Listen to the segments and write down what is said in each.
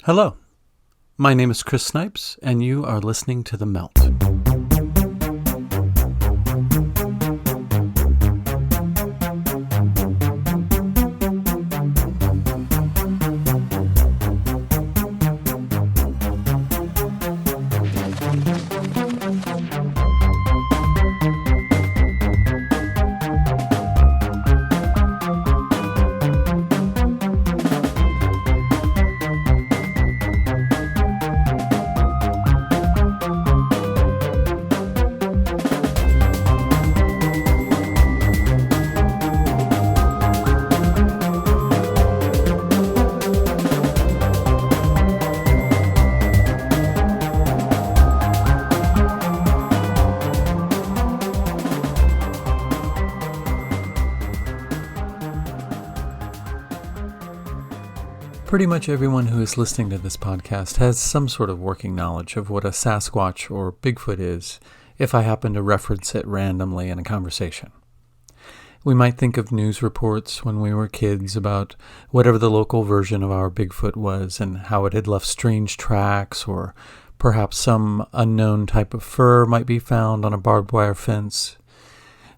Hello, my name is Chris Snipes, and you are listening to The Melt. Pretty much everyone who is listening to this podcast has some sort of working knowledge of what a Sasquatch or Bigfoot is, if I happen to reference it randomly in a conversation. We might think of news reports when we were kids about whatever the local version of our Bigfoot was and how it had left strange tracks, or perhaps some unknown type of fur might be found on a barbed wire fence.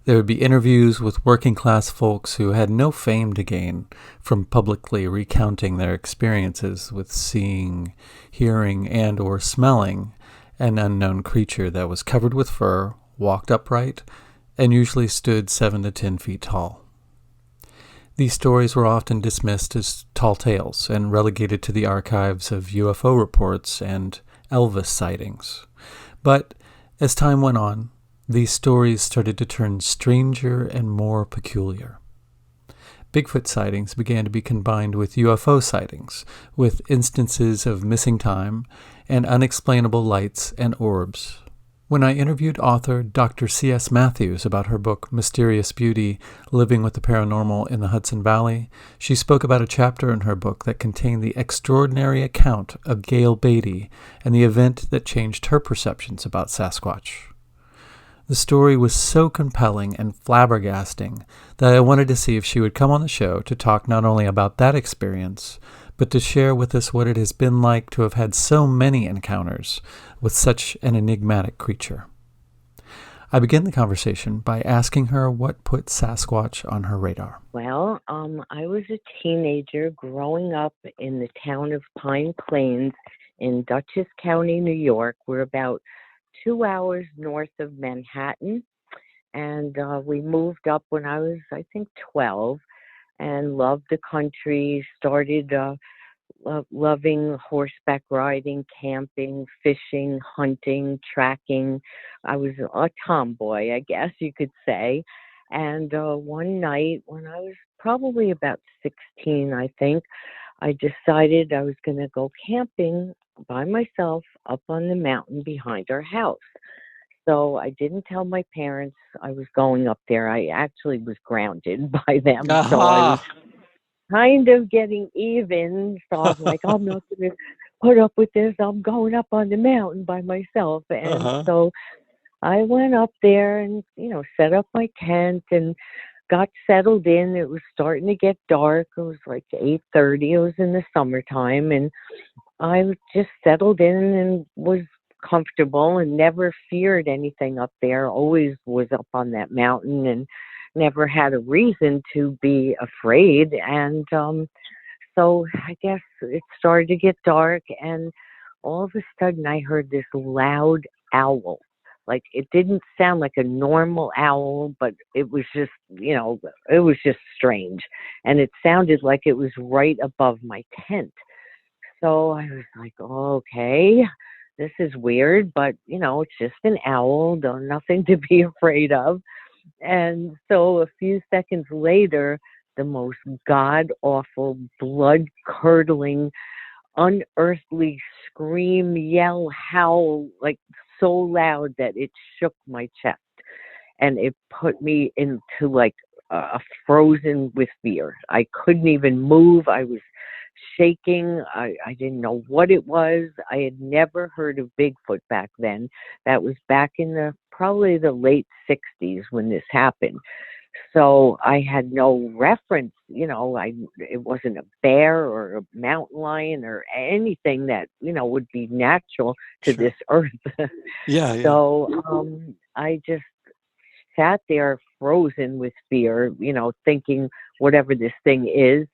There would be interviews with working class folks who had no fame to gain from publicly recounting their experiences with seeing, hearing, and or smelling an unknown creature that was covered with fur, walked upright, and usually stood 7 to 10 feet tall. These stories were often dismissed as tall tales and relegated to the archives of UFO reports and Elvis sightings. But as time went on, these stories started to turn stranger and more peculiar. Bigfoot sightings began to be combined with UFO sightings, with instances of missing time and unexplainable lights and orbs. When I interviewed author Dr. C.S. Matthews about her book Mysterious Beauty, Living with the Paranormal in the Hudson Valley, she spoke about a chapter in her book that contained the extraordinary account of Gayle Beatty and the event that changed her perceptions about Sasquatch. The story was so compelling and flabbergasting that I wanted to see if she would come on the show to talk not only about that experience, but to share with us what it has been like to have had so many encounters with such an enigmatic creature. I begin the conversation by asking her what put Sasquatch on her radar. Well, I was a teenager growing up in the town of Pine Plains in Dutchess County, New York. We're about 2 hours north of Manhattan, and we moved up when I was, I think, 12, and loved the country, started loving horseback riding, camping, fishing, hunting, tracking. I was a tomboy, I guess you could say. And one night when I was probably about 16, I think, I decided I was going to go camping by myself up on the mountain behind our house. So I didn't tell my parents I was going up there. I actually was grounded by them. So I was kind of getting even. So I was like, I'm not going to put up with this. I'm going up on the mountain by myself. And so I went up there and, set up my tent and got settled in. It was starting to get dark. It was like 8:30. It was in the summertime. And I just settled in and was comfortable and never feared anything up there. Always was up on that mountain and never had a reason to be afraid. And so I guess it started to get dark, and all of a sudden I heard this loud owl. Like, it didn't sound like a normal owl, but it was just, it was just strange. And it sounded like it was right above my tent. So I was like, okay, this is weird, but, it's just an owl, nothing to be afraid of. And so a few seconds later, the most god-awful, blood-curdling, unearthly scream, yell, howl, like so loud that it shook my chest. And it put me into like a frozen with fear. I couldn't even move. I was shaking. I didn't know what it was. I had never heard of Bigfoot back then. That was back in probably the late 60s when this happened. So I had no reference, it wasn't a bear or a mountain lion or anything that, would be natural to Sure. this earth. Yeah, yeah. So I just sat there frozen with fear, thinking whatever this thing is,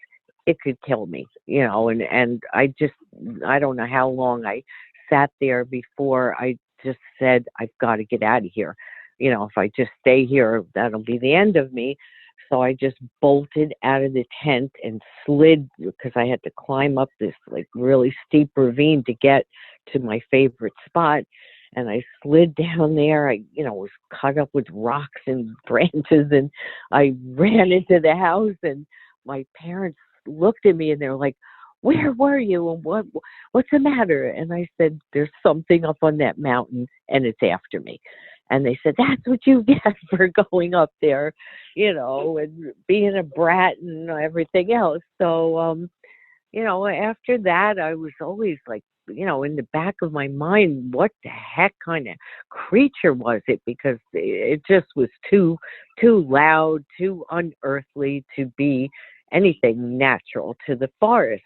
it could kill me, and I don't know how long I sat there before I just said, I've got to get out of here. If I just stay here, that'll be the end of me. So I just bolted out of the tent and slid because I had to climb up this like really steep ravine to get to my favorite spot. And I slid down there. I, was cut up with rocks and branches, and I ran into the house. And my parents looked at me, and they're like, "Where were you? And what's the matter?" And I said, "There's something up on that mountain, and it's after me." And they said, "That's what you get for going up there, and being a brat and everything else." So, after that, I was always like, in the back of my mind, what the heck kind of creature was it? Because it just was too loud, too unearthly to be anything natural to the forest.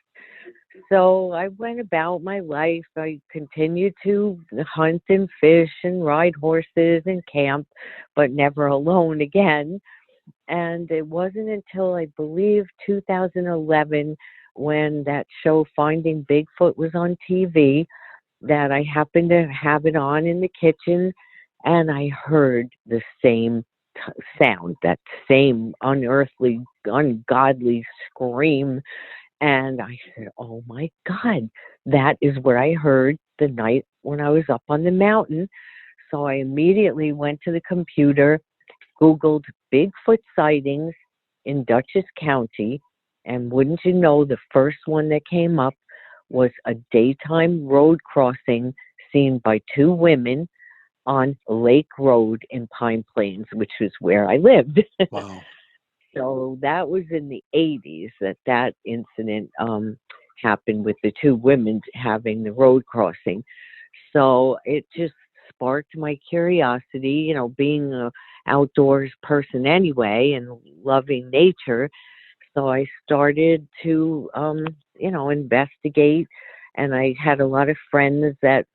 So I went about my life. I continued to hunt and fish and ride horses and camp, but never alone again. And it wasn't until I believe 2011 when that show Finding Bigfoot was on TV that I happened to have it on in the kitchen, and I heard the same sound, that same unearthly, ungodly scream. And I said, "Oh my God, that is what I heard the night when I was up on the mountain." So I immediately went to the computer, Googled Bigfoot sightings in Dutchess County, and wouldn't you know, the first one that came up was a daytime road crossing seen by two women on Lake Road in Pine Plains, which is where I lived. Wow. So that was in the 80s that incident happened with the two women having the road crossing. So it just sparked my curiosity, being a outdoors person anyway and loving nature. So I started to, investigate. And I had a lot of friends that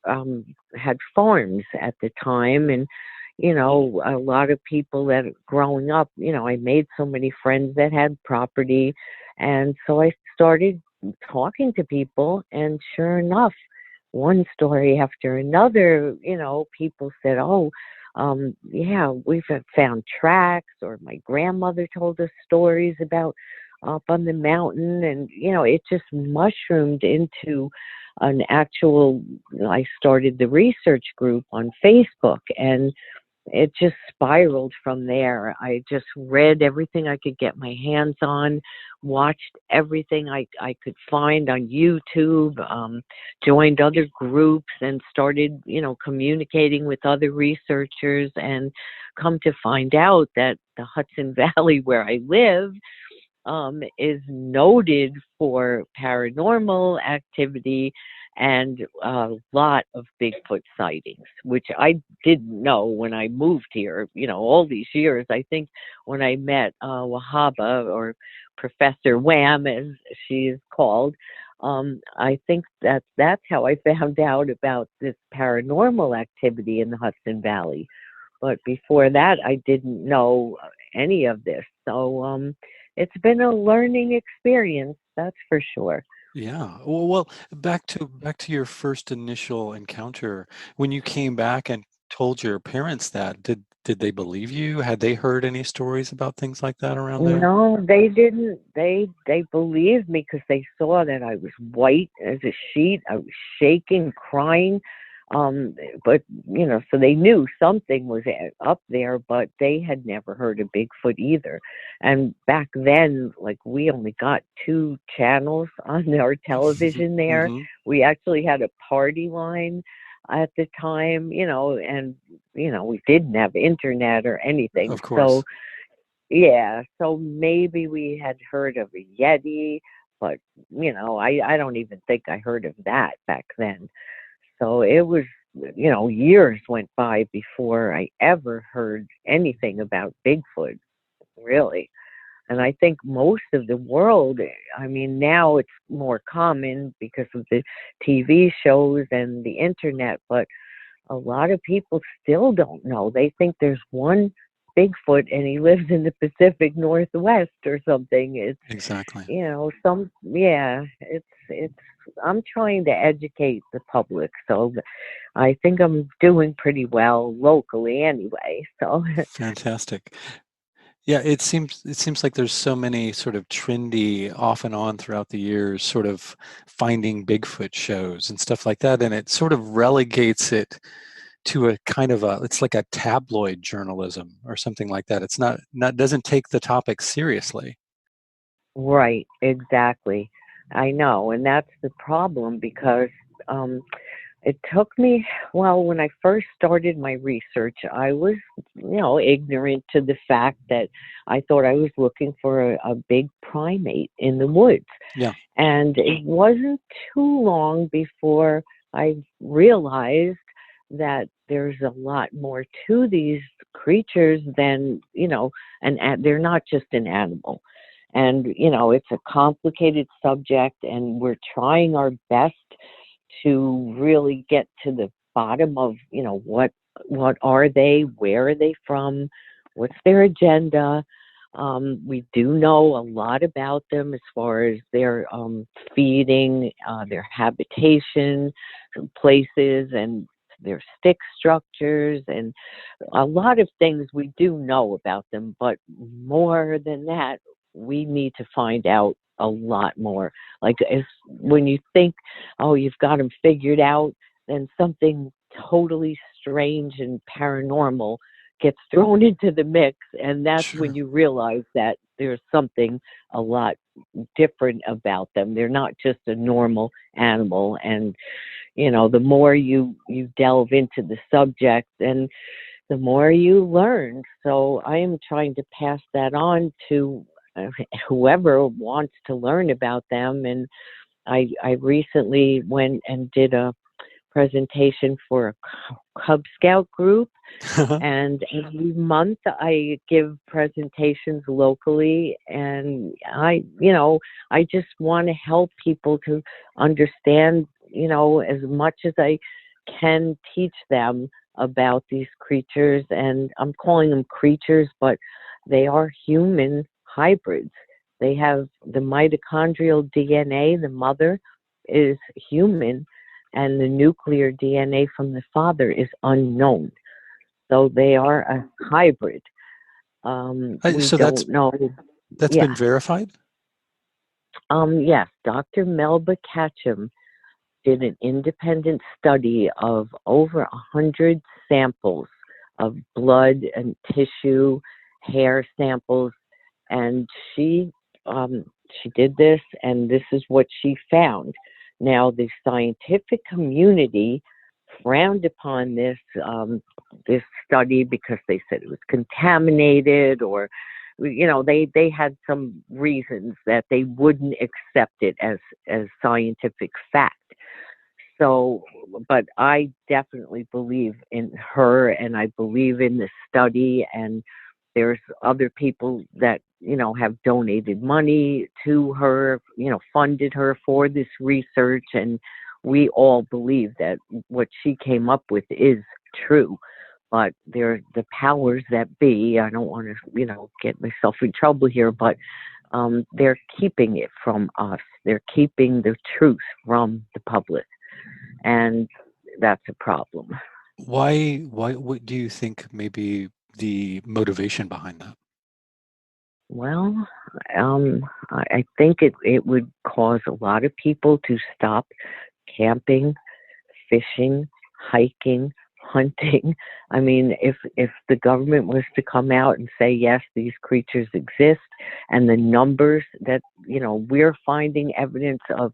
had farms at the time. And, a lot of people that growing up, I made so many friends that had property. And so I started talking to people. And sure enough, one story after another, people said, "Oh, yeah, we've found tracks," or my grandmother told us stories about up on the mountain. And, it just mushroomed into an actual, I started the research group on Facebook, and it just spiraled from there. I just read everything I could get my hands on, watched everything I could find on YouTube, joined other groups and started, communicating with other researchers, and come to find out that the Hudson Valley where I live is noted for paranormal activity and a lot of Bigfoot sightings, which I didn't know when I moved here, all these years. I think when I met Wahaba, or Professor Wham, as she is called, I think that's how I found out about this paranormal activity in the Hudson Valley. But before that, I didn't know any of this. So it's been a learning experience, that's for sure. Yeah. Well, back to your first initial encounter. When you came back and told your parents that, did they believe you? Had they heard any stories about things like that around there? No, they didn't. They believed me because they saw that I was white as a sheet. I was shaking, crying. Um, but so they knew something was up there, but they had never heard of Bigfoot either. And back then, like, we only got two channels on our television there. Hmm. We actually had a party line at the time, and we didn't have internet or anything. Of So course. yeah, so maybe we had heard of a Yeti, but I don't even think I heard of that back then. So it was, years went by before I ever heard anything about Bigfoot. really. And I think most of the world, I mean, now it's more common because of the TV shows and the internet, but a lot of people still don't know. They think there's one Bigfoot and he lives in the Pacific Northwest or something. It's, Exactly. it's, I'm trying to educate the public. So I think I'm doing pretty well locally anyway. So, Fantastic. Yeah, it seems like there's so many sort of trendy off and on throughout the years, sort of finding Bigfoot shows and stuff like that, and it sort of relegates it to a kind of it's like a tabloid journalism or something like that. It's not doesn't take the topic seriously. right, exactly. I know. And that's the problem because, um, it took me, well, when I first started my research, I was, ignorant to the fact that I thought I was looking for a big primate in the woods. Yeah, And it wasn't too long before I realized that there's a lot more to these creatures than, they're not just an animal. And, it's a complicated subject, and we're trying our best to really get to the bottom of, what are they, where are they from, what's their agenda. We do know a lot about them as far as their feeding, their habitation places, and their stick structures, and a lot of things we do know about them. But more than that, we need to find out a lot more. Like, as when you think, oh, you've got them figured out, then something totally strange and paranormal gets thrown into the mix, and that's when sure. you realize that there's something a lot different about them. They're not just a normal animal. And the more you delve into the subject, and the more you learn. So I am trying to pass that on to whoever wants to learn about them. And I recently went and did a presentation for a Cub Scout group, and every month I give presentations locally, and I just want to help people to understand, as much as I can, teach them about these creatures. And I'm calling them creatures, but they are human hybrids. They have the mitochondrial DNA, the mother is human, and the nuclear DNA from the father is unknown. So they are a hybrid. We So don't know. that's been Yeah. verified. Yes. Dr. Melba Ketchum did an independent study of over 100 samples of blood and tissue, hair samples, and she did this, and this is what she found. Now, the scientific community frowned upon this study because they said it was contaminated, or they had some reasons that they wouldn't accept it as scientific fact. So, but I definitely believe in her, and I believe in the study, and there's other people that have donated money to her, funded her for this research, and we all believe that what she came up with is true. But they're the powers that be. I don't want to, get myself in trouble here, but they're keeping it from us. They're keeping the truth from the public, and that's a problem. Why what do you think maybe the motivation behind that? Well, I think it would cause a lot of people to stop camping, fishing, hiking, hunting. I mean, if the government was to come out and say, yes, these creatures exist, and the numbers that, we're finding evidence of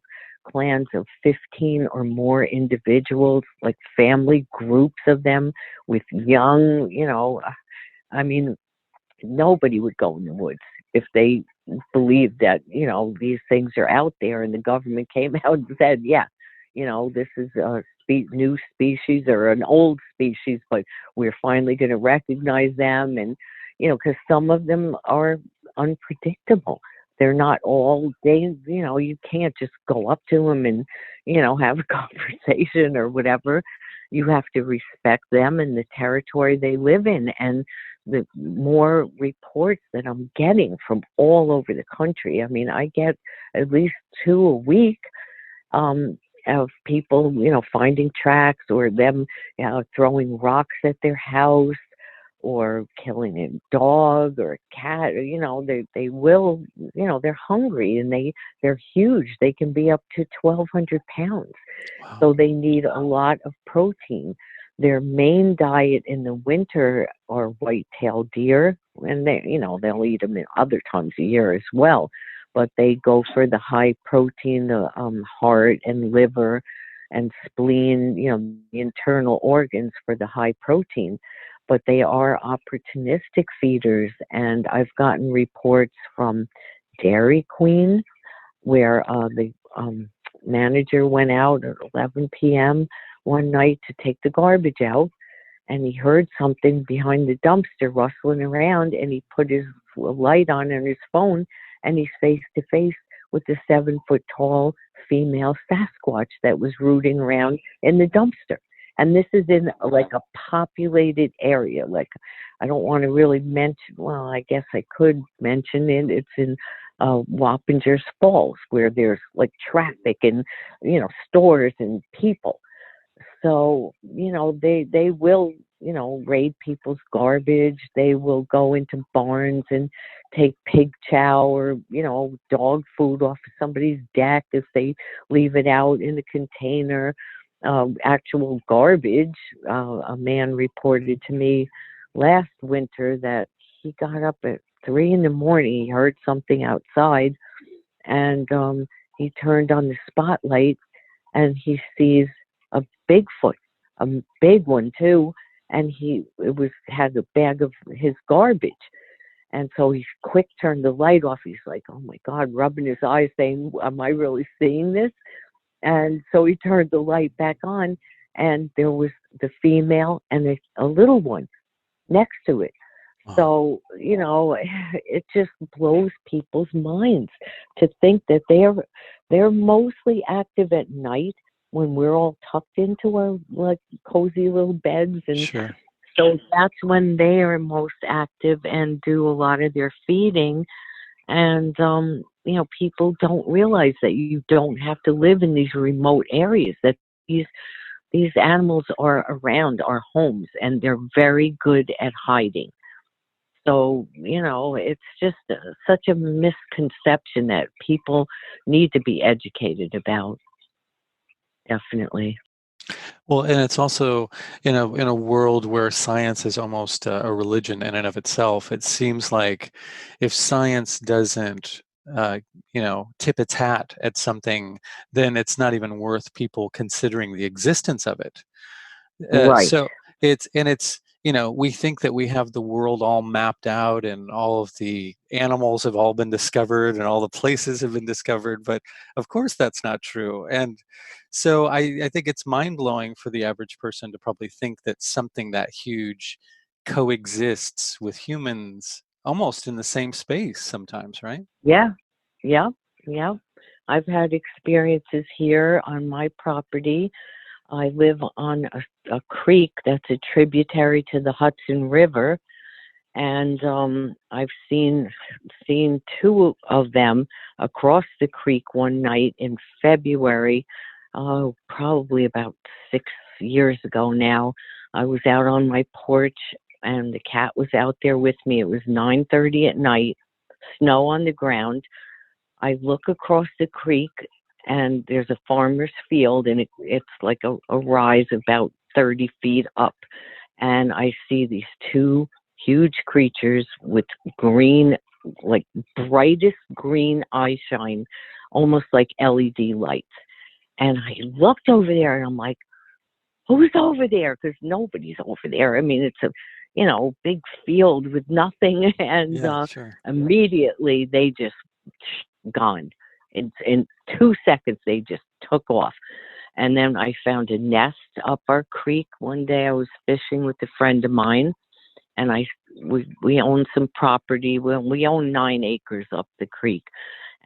clans of 15 or more individuals, like family groups of them with young, I mean, nobody would go in the woods if they believed that, these things are out there, and the government came out and said, yeah, this is a new species or an old species, but we're finally going to recognize them. And because some of them are unpredictable. They're not all they, you can't just go up to them and, have a conversation or whatever. You have to respect them and the territory they live in. And the more reports that I'm getting from all over the country, I mean, I get at least 2 a week, of people, finding tracks, or them, throwing rocks at their house, or killing a dog or a cat. They will, they're hungry, and they're huge. They can be up to 1,200 pounds. Wow. So they need a lot of protein. Their main diet in the winter are white-tailed deer, and they'll eat them in other times of year as well. But they go for the high protein, the heart and liver and spleen, the internal organs for the high protein. But they are opportunistic feeders, and I've gotten reports from Dairy Queen where the manager went out at 11 p.m. one night to take the garbage out, and he heard something behind the dumpster rustling around, and he put his light on his phone, and he's face to face with the 7-foot-tall female Sasquatch that was rooting around in the dumpster. And this is in like a populated area. Like, I don't want to really mention, well, I guess I could mention it. It's in Wappingers Falls, where there's like traffic and, stores and people. So, they will, raid people's garbage. They will go into barns and take pig chow or, dog food off of somebody's deck if they leave it out in a container. Actual garbage. A man reported to me last winter that he got up at 3 a.m. He heard something outside, and he turned on the spotlight, and he sees a Bigfoot, a big one too, and had a bag of his garbage. And so he quick turned the light off. He's like, oh my God, rubbing his eyes saying, am I really seeing this? And so he turned the light back on, and there was the female and a little one next to it. Wow. So, it just blows people's minds to think that they're mostly active at night when we're all tucked into our like cozy little beds. And Sure. so that's when they are most active and do a lot of their feeding. And, people don't realize that you don't have to live in these remote areas, that these animals are around our homes, and they're very good at hiding. So, it's just such a misconception that people need to be educated about. Definitely. Well, and it's also in a world where science is almost a religion in and of itself. It seems like if science doesn't, tip its hat at something, then it's not even worth people considering the existence of it. Right. So we think that we have the world all mapped out, and all of the animals have all been discovered, and all the places have been discovered, but of course that's not true. And so I think it's mind-blowing for the average person to probably think that something that huge coexists with humans almost in the same space sometimes, right? Yeah. Yeah. Yeah. I've had experiences here on my property. I live on a creek that's a tributary to the Hudson River, and I've seen 2 of them across the creek one night in February, probably about 6 years ago now. I was out on my porch, and the cat was out there with me. It was 9:30 at night, snow on the ground. I look across the creek, and there's a farmer's field, and it's like a rise about 30 feet up. And I see these 2 huge creatures with green, like brightest green eye shine, almost like LED lights. And I looked over there, and I'm like, who's over there? Because nobody's over there. I mean, it's a, big field with nothing. And Yeah, sure. immediately they just gone. In 2 seconds, they just took off. And then I found a nest up our creek one day. I was fishing with a friend of mine, and we own some property. We own 9 acres up the creek,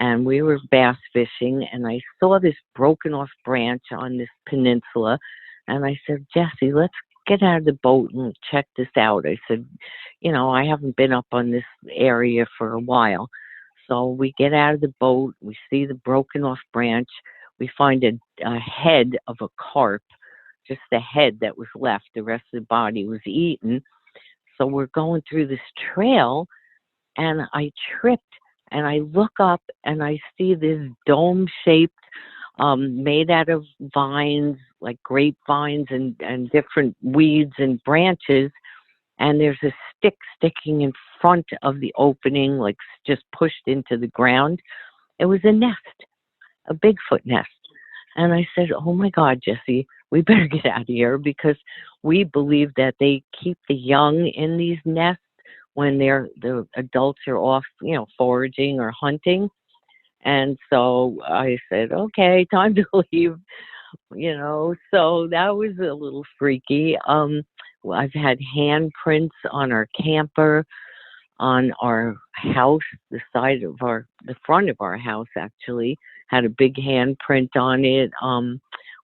and we were bass fishing, and I saw this broken off branch on this peninsula, and I said, Jesse, let's get out of the boat and check this out. I said, I haven't been up on this area for a while. So we get out of the boat, we see the broken off branch, we find a head of a carp, just the head that was left, the rest of the body was eaten. So we're going through this trail, and I tripped, and I look up, and I see this dome-shaped, made out of vines, like grapevines and different weeds and branches, and there's a stick sticking in front of the opening, like just pushed into the ground. It was a nest, a Bigfoot nest. And I said, oh my God, Jesse, we better get out of here, because we believe that they keep the young in these nests when the adults are off, foraging or hunting. And so I said, okay, time to leave, so that was a little freaky. I've had handprints on our camper, on our house, the front of our house actually had a big handprint on it.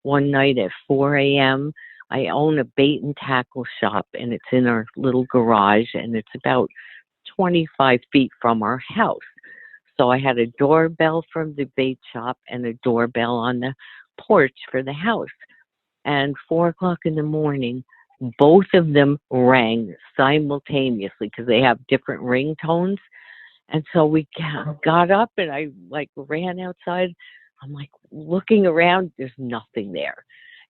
One night at 4 a.m., I own a bait and tackle shop, and it's in our little garage, and it's about 25 feet from our house. So I had a doorbell from the bait shop and a doorbell on the porch for the house. And 4 o'clock in the morning, both of them rang simultaneously because they have different ringtones. And so we got up, and I ran outside. I'm looking around, there's nothing there.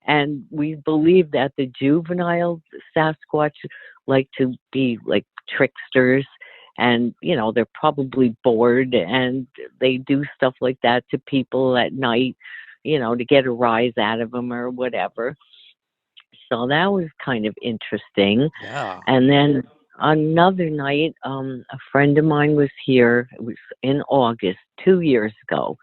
And we believe that the juvenile Sasquatch like to be like tricksters, and they're probably bored, and they do stuff like that to people at night, to get a rise out of them or whatever. So that was kind of interesting. Yeah. And then another night, a friend of mine was here. It was in August 2 years ago,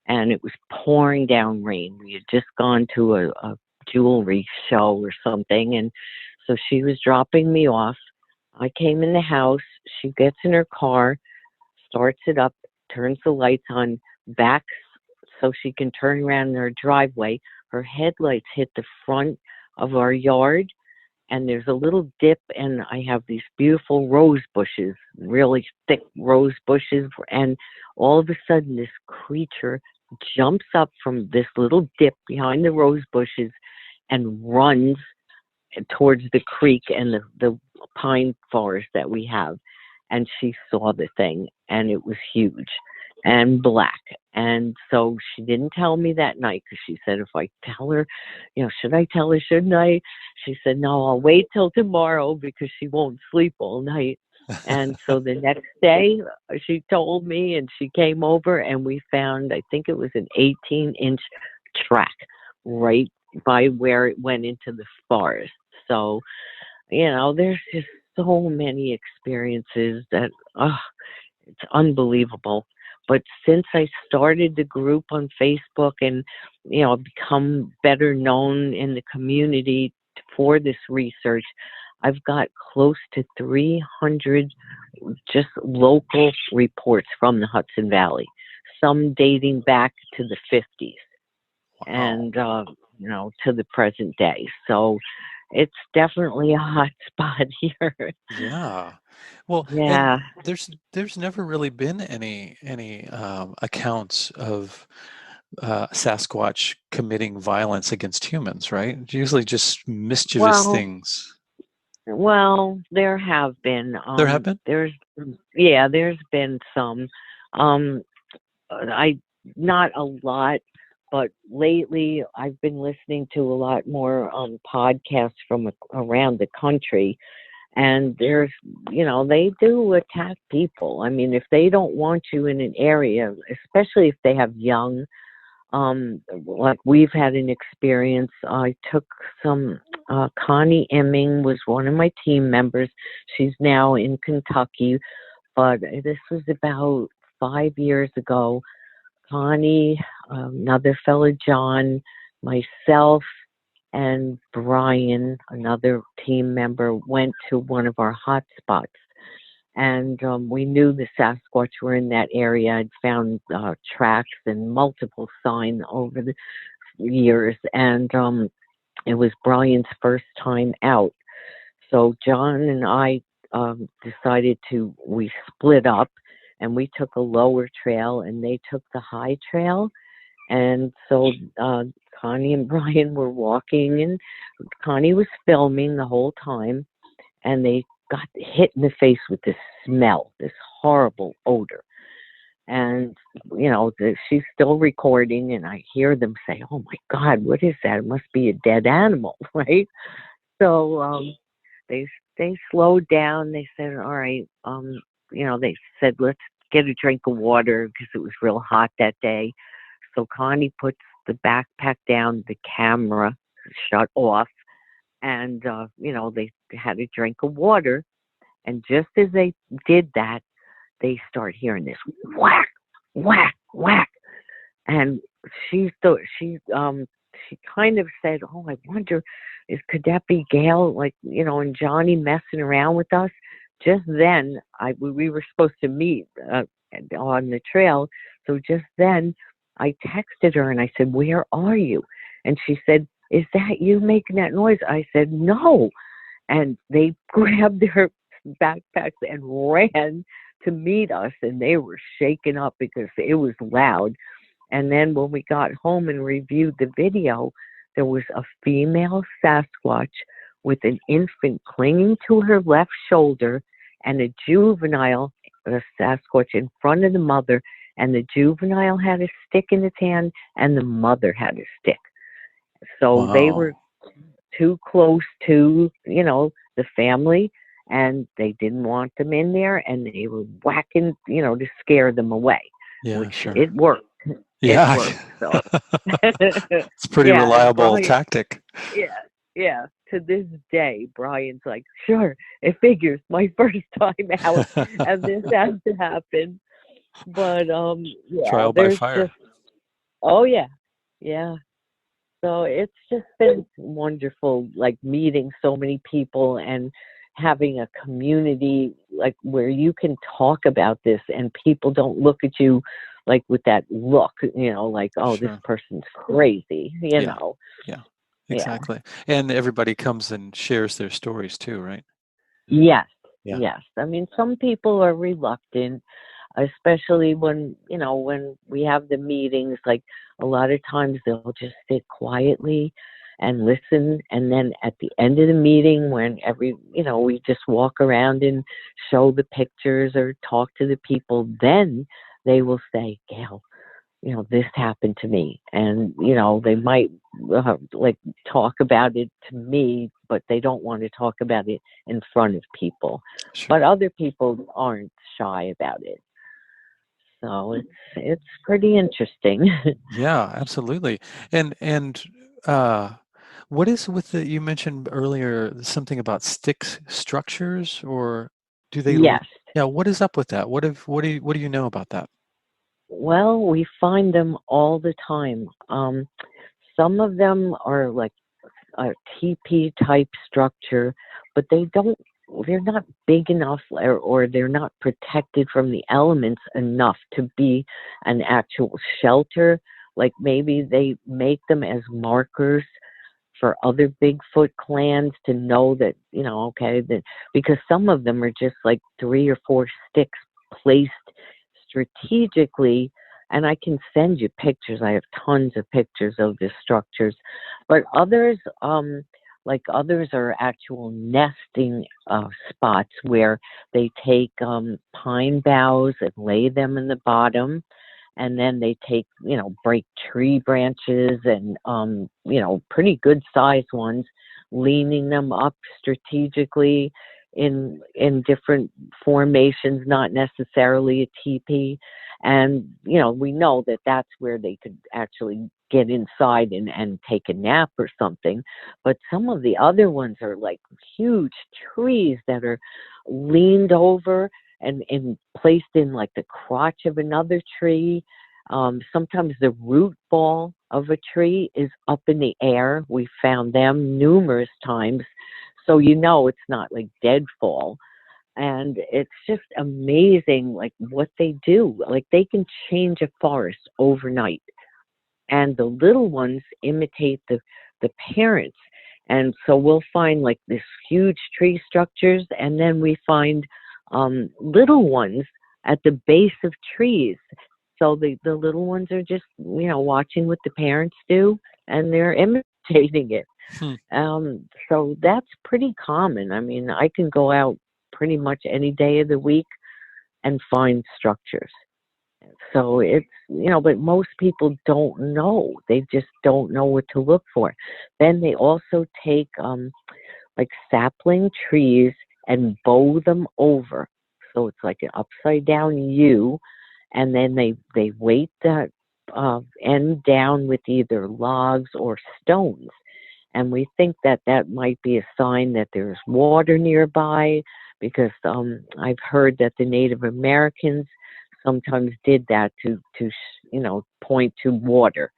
and it was pouring down rain. We had just gone to a jewelry show or something, and so she was dropping me off. I came in the house. She gets in her car, starts it up, turns the lights on, backs so she can turn around in her driveway. Her headlights hit the front of our yard, and there's a little dip, and I have these beautiful rose bushes, really thick rose bushes, and all of a sudden this creature jumps up from this little dip behind the rose bushes and runs towards the creek and the pine forest that we have. And she saw the thing, and it was huge and black. And so she didn't tell me that night, because she said, if I tell her, should I tell her, shouldn't I? She said, no, I'll wait till tomorrow, because she won't sleep all night. And so the next day she told me, and she came over, and we found, I think it was an 18-inch track right by where it went into the forest. So, there's just so many experiences that, it's unbelievable. But since I started the group on Facebook and, become better known in the community for this research, I've got close to 300 just local reports from the Hudson Valley, some dating back to the 50s. Wow. And, to the present day. So it's definitely a hot spot here. Yeah. Well, yeah. And there's never really been any accounts of Sasquatch committing violence against humans, right? It's usually just mischievous things. Well, there have been. There have been? There's been some. Not a lot, but lately I've been listening to a lot more podcasts from around the country, and there's, they do attack people. I mean, if they don't want you in an area, especially if they have young, like we've had an experience. I took some, Connie Emming was one of my team members. She's now in Kentucky, but this was about 5 years ago. Connie, another fellow, John, myself, and Brian, another team member, went to one of our hot spots. And we knew the Sasquatch were in that area. I'd found tracks and multiple signs over the years. And it was Brian's first time out. So John and I decided we split up, and we took a lower trail and they took the high trail. And so Connie and Brian were walking, and Connie was filming the whole time, and they got hit in the face with this smell, this horrible odor. And, she's still recording, and I hear them say, "Oh my God, what is that? It must be a dead animal," right? So they slowed down. They said, "All right," they said, "Let's get a drink of water," because it was real hot that day. So Connie puts the backpack down, the camera shut off, and, they had a drink of water. And just as they did that, they start hearing this whack, whack, whack. And she kind of said, "Oh, I wonder, could that be Gayle, and Johnny messing around with us?" Just then, we were supposed to meet on the trail. So just then, I texted her and I said, "Where are you?" And she said, "Is that you making that noise?" I said, "No." And they grabbed their backpacks and ran to meet us, and they were shaken up because it was loud. And then when we got home and reviewed the video, there was a female Sasquatch with an infant clinging to her left shoulder, and a juvenile Sasquatch in front of the mother, and the juvenile had a stick in its hand and the mother had a stick. So They were too close to, the family, and they didn't want them in there, and they were whacking, to scare them away. Yeah, which sure. It worked. Yeah. It worked. So It's a pretty reliable tactic. Yeah. To this day, Brian's like, "Sure, it figures. My first time out, and this has to happen." But Trial by fire. Oh yeah. So it's just been wonderful, meeting so many people and having a community, where you can talk about this and people don't look at you with that look, "Oh, Sure. This person's crazy," Yeah, exactly. Yeah. And everybody comes and shares their stories too, right? Yes. Yeah. Yes. I mean, some people are reluctant, especially when we have the meetings. A lot of times they'll just sit quietly and listen, and then at the end of the meeting, when we just walk around and show the pictures or talk to the people, then they will say, "Gayle, this happened to me." And they might talk about it to me, but they don't want to talk about it in front of people. Sure. But other people aren't shy about it. So it's pretty interesting. Yeah, absolutely. And what is with you mentioned earlier something about stick structures, or do they? Yes. Yeah, what is up with that? What do you know about that? Well, we find them all the time. Some of them are like a TP type structure, but they're not big enough, or they're not protected from the elements enough to be an actual shelter. Maybe they make them as markers for other Bigfoot clans to know that, okay, because some of them are just 3 or 4 sticks placed strategically. And I can send you pictures. I have tons of pictures of the structures. But others, others are actual nesting spots where they take pine boughs and lay them in the bottom. And then they take, break tree branches and, pretty good sized ones, leaning them up strategically in different formations, not necessarily a teepee. And, we know that that's where they could actually get inside and take a nap or something. But some of the other ones are huge trees that are leaned over and placed in the crotch of another tree. Sometimes the root ball of a tree is up in the air. We found them numerous times. So it's not like deadfall. And it's just amazing, like what they do. Like they can change a forest overnight. And the little ones imitate the parents. And so we'll find like this huge tree structures, and then we find little ones at the base of trees. So the little ones are just, watching what the parents do, and they're imitating it. Hmm. So that's pretty common. I mean, I can go out pretty much any day of the week and find structures. So it's, but most people don't know. They just don't know what to look for. Then they also take like sapling trees and bow them over. So it's like an upside down U, and then they weight that end down with either logs or stones. And we think that that might be a sign that there's water nearby, because I've heard that the Native Americans sometimes did that to point to water,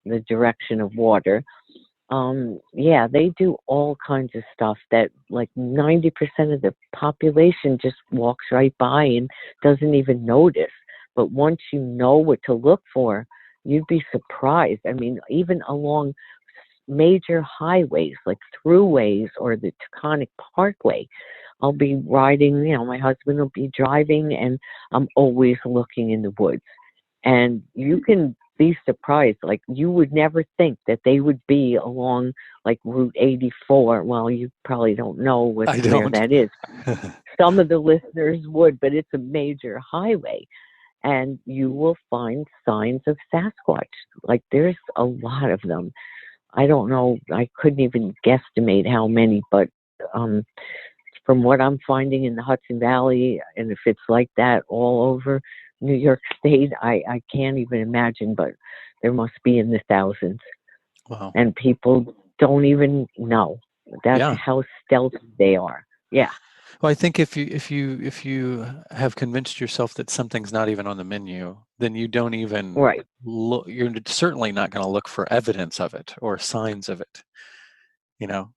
the direction of water. Yeah, they do all kinds of stuff that like 90% of the population just walks right by and doesn't even notice. But once you know what to look for, you'd be surprised. I mean, even along major highways like throughways or the Taconic Parkway, I'll be riding, my husband will be driving, and I'm always looking in the woods. And you can be surprised. Like, you would never think that they would be along like Route 84. Well, you probably don't know I where don't. that is. Some of the listeners would, but it's a major highway. And you will find signs of Sasquatch. Like, there's a lot of them. I don't know. I couldn't even guesstimate how many, but from what I'm finding in the Hudson Valley, and if it's like that all over New York State, I can't even imagine, but there must be in the thousands. Wow. And people don't even know. That's how stealthy they are. Yeah. Well, I think if you have convinced yourself that something's not even on the menu, then you don't even Right. look. You're certainly not going to look for evidence of it or signs of it.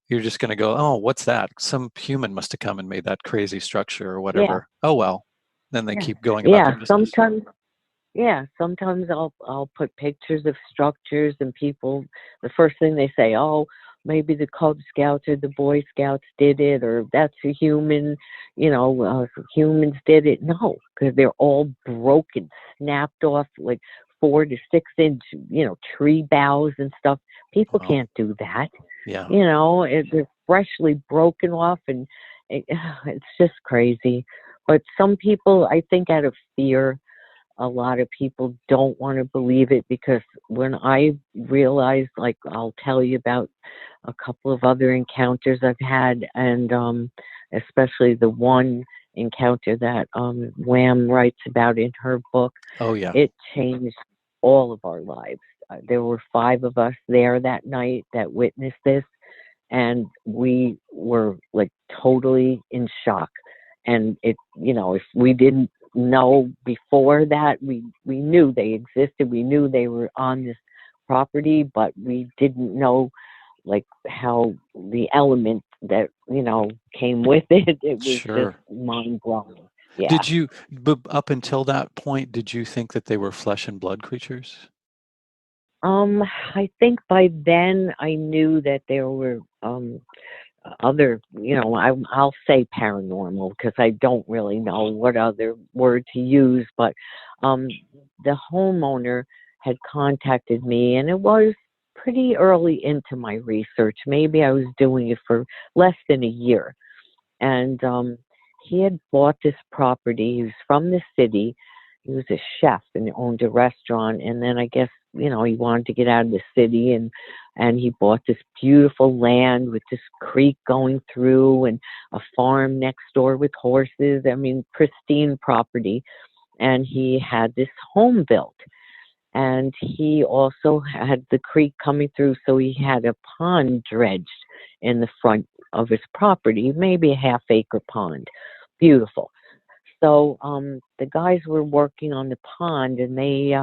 You're just going to go, oh, what's that? Some human must have come and made that crazy structure or Yeah. whatever. Oh well. Then they Yeah. keep going about Yeah. their business. Sometimes I'll put pictures of structures, and people, the first thing they say, oh, maybe the Cub Scouts or the Boy Scouts did it, or that's a human, humans did it. No, because they're all broken, snapped off like 4 to 6 inch, tree boughs and stuff. People Wow. can't do that. Yeah. They're freshly broken off, and it's just crazy. But some people, I think, out of fear, a lot of people don't want to believe it, because when I realized, like, I'll tell you about a couple of other encounters I've had, and especially the one encounter that Wham writes about in her book. Oh yeah. It changed all of our lives. There were 5 of us there that night that witnessed this, and we were like totally in shock. And it, if we didn't know before that, we knew they existed. We knew they were on this property, but we didn't know like how the element that, came with it. It was Sure. just mind blowing. Yeah. Did you, up until that point, did you think that they were flesh and blood creatures? I think by then I knew that there were other, I'll say paranormal, because I don't really know what other word to use, but the homeowner had contacted me, and it was pretty early into my research. Maybe I was doing it for less than a year. And he had bought this property. He was from the city. He was a chef and owned a restaurant. And then I guess, he wanted to get out of the city, and he bought this beautiful land with this creek going through and a farm next door with horses. I mean, pristine property. And he had this home built. And he also had the creek coming through, so he had a pond dredged in the front of his property, maybe a half-acre pond. Beautiful. So the guys were working on the pond, and they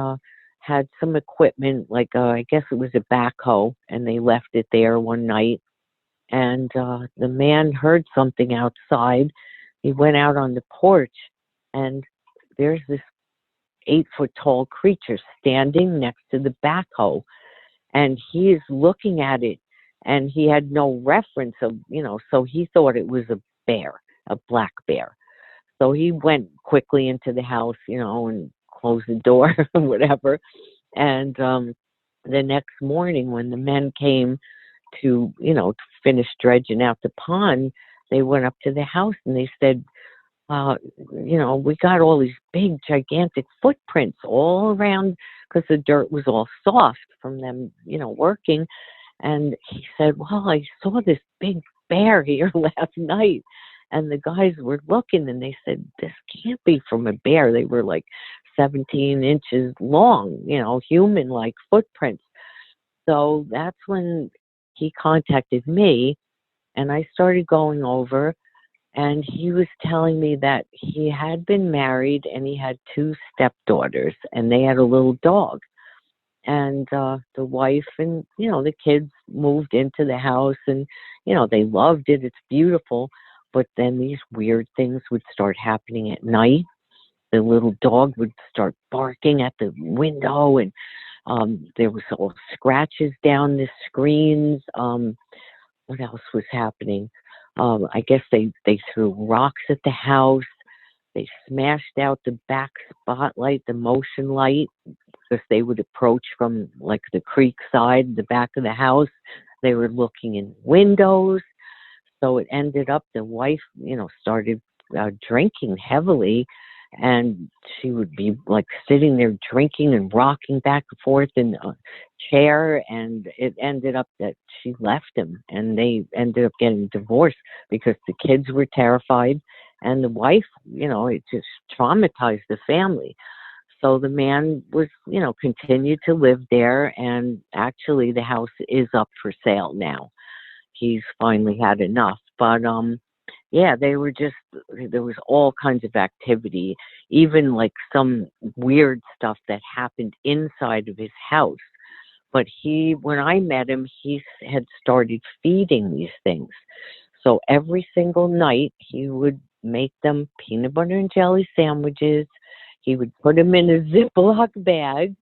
had some equipment, like I guess it was a backhoe, and they left it there one night. And the man heard something outside. He went out on the porch, and there's this 8 foot tall creature standing next to the backhoe, and he is looking at it, and he had no reference of, so he thought it was a bear, a black bear. So he went quickly into the house, and closed the door or whatever. And the next morning when the men came to finish dredging out the pond, they went up to the house and they said, we got all these big, gigantic footprints all around because the dirt was all soft from them, working. And he said, well, I saw this big bear here last night. And the guys were looking and they said, this can't be from a bear. They were like 17 inches long, human-like footprints. So that's when he contacted me, and I started going over, and he was telling me that he had been married and he had 2 stepdaughters, and they had a little dog. And the wife and, the kids moved into the house, and, they loved it. It's beautiful. But then these weird things would start happening at night. The little dog would start barking at the window, and there was all scratches down the screens. What else was happening? I guess they threw rocks at the house. They smashed out the back spotlight, the motion light, because they would approach from like the creek side, the back of the house. They were looking in windows. So it ended up the wife, started drinking heavily, and she would be like sitting there drinking and rocking back and forth in a chair, and it ended up that she left him, and they ended up getting divorced because the kids were terrified, and the wife, it just traumatized the family. So the man was, continued to live there, and actually the house is up for sale now. He's finally had enough. But yeah, there was all kinds of activity, even like some weird stuff that happened inside of his house. But when I met him, he had started feeding these things. So every single night he would make them peanut butter and jelly sandwiches. He would put them in a Ziploc bag,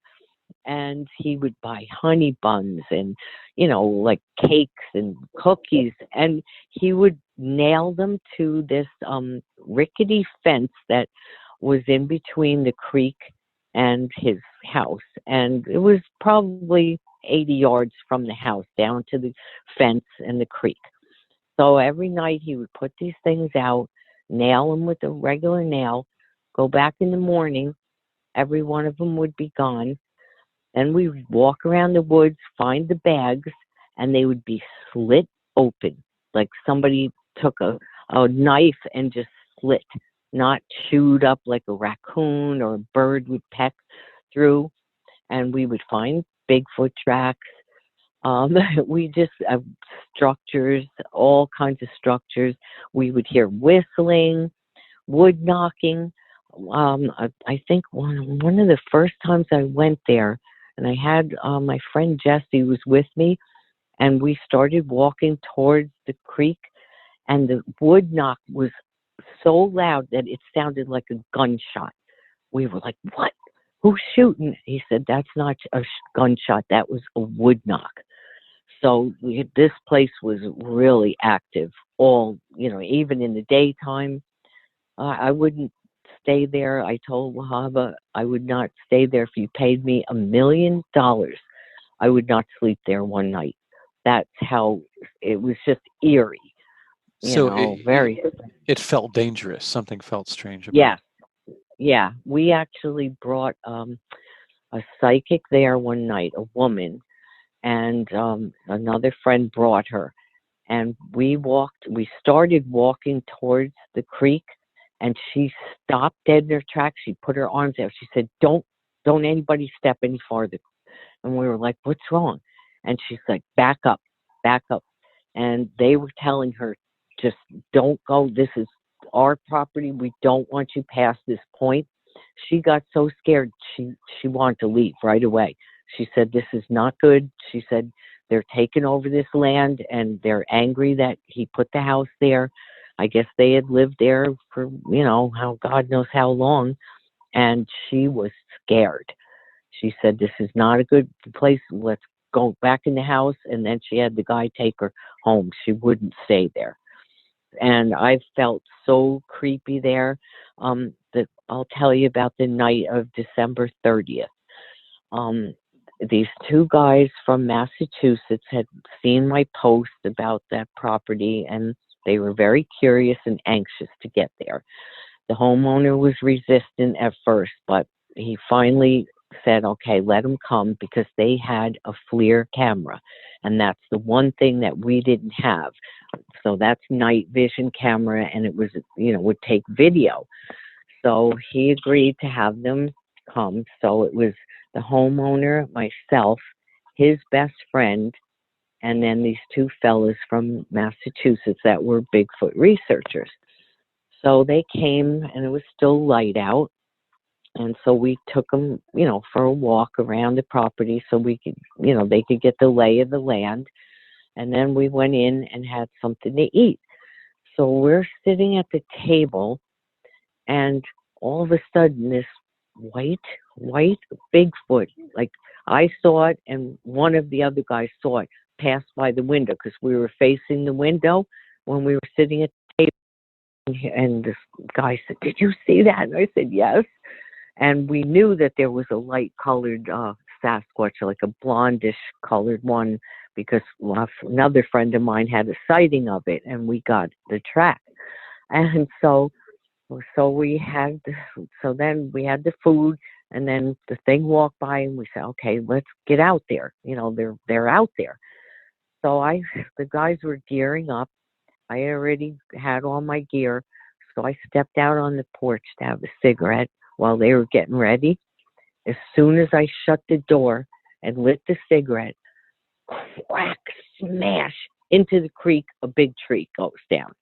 and he would buy honey buns and, like cakes and cookies, and he would nail them to this rickety fence that was in between the creek and his house. And it was probably 80 yards from the house down to the fence and the creek. So every night he would put these things out, nail them with a regular nail, go back in the morning, every one of them would be gone. Then we would walk around the woods, find the bags, and they would be slit open, like somebody took a knife and just slit, not chewed up like a raccoon or a bird would peck through. And we would find Bigfoot tracks. We just structures, all kinds of structures. We would hear whistling, wood knocking. I think one of the first times I went there, and I had my friend Jesse was with me, and we started walking towards the creek, and the wood knock was so loud that it sounded like a gunshot. We were like, what? Who's shooting? He said, that's not a gunshot. That was a wood knock. So this place was really active, even in the daytime. I wouldn't stay there. I told Wahaba I would not stay there. If you paid me $1 million, I would not sleep there one night. That's how it was, just eerie. So very. It felt dangerous. Something felt strange about Yeah. it. Yeah. We actually brought a psychic there one night, a woman, and another friend brought her. And we started walking towards the creek, and she stopped dead in her tracks. She put her arms out. She said, don't anybody step any farther. And we were like, what's wrong? And she's like, back up. And they were telling her, just don't go. This is our property. We don't want you past this point. she got so scared she wanted to leave right away. She said, this is not good. She said, they're taking over this land and they're angry that he put the house there. I guess they had lived there for, how God knows how long. And she was scared. She said, this is not a good place. Let's go back in the house. And then she had the guy take her home. She wouldn't stay there. And I felt so creepy there, that I'll tell you about the night of December 30th. These two guys from Massachusetts had seen my post about that property, and they were very curious and anxious to get there. The homeowner was resistant at first, but he finally said, okay, let them come, because they had a FLIR camera, and that's the one thing that we didn't have. So that's night vision camera, and it was, would take video. So he agreed to have them come. So it was the homeowner, myself, his best friend, and then these two fellas from Massachusetts that were Bigfoot researchers. So they came, and it was still light out. And so we took them, for a walk around the property so we could, they could get the lay of the land. And then we went in and had something to eat. So we're sitting at the table, and all of a sudden this white Bigfoot, like I saw it and one of the other guys saw it, pass by the window, because we were facing the window when we were sitting at the table. And this guy said, did you see that? And I said, yes. And we knew that there was a light-colored Sasquatch, like a blondish-colored one, because another friend of mine had a sighting of it, and we got the track. And so then we had the food, and then the thing walked by, and we said, okay, let's get out there. They're out there. So the guys were gearing up. I already had all my gear, so I stepped out on the porch to have a cigarette while they were getting ready. As soon as I shut the door and lit the cigarette, crack, smash, into the creek, a big tree goes down.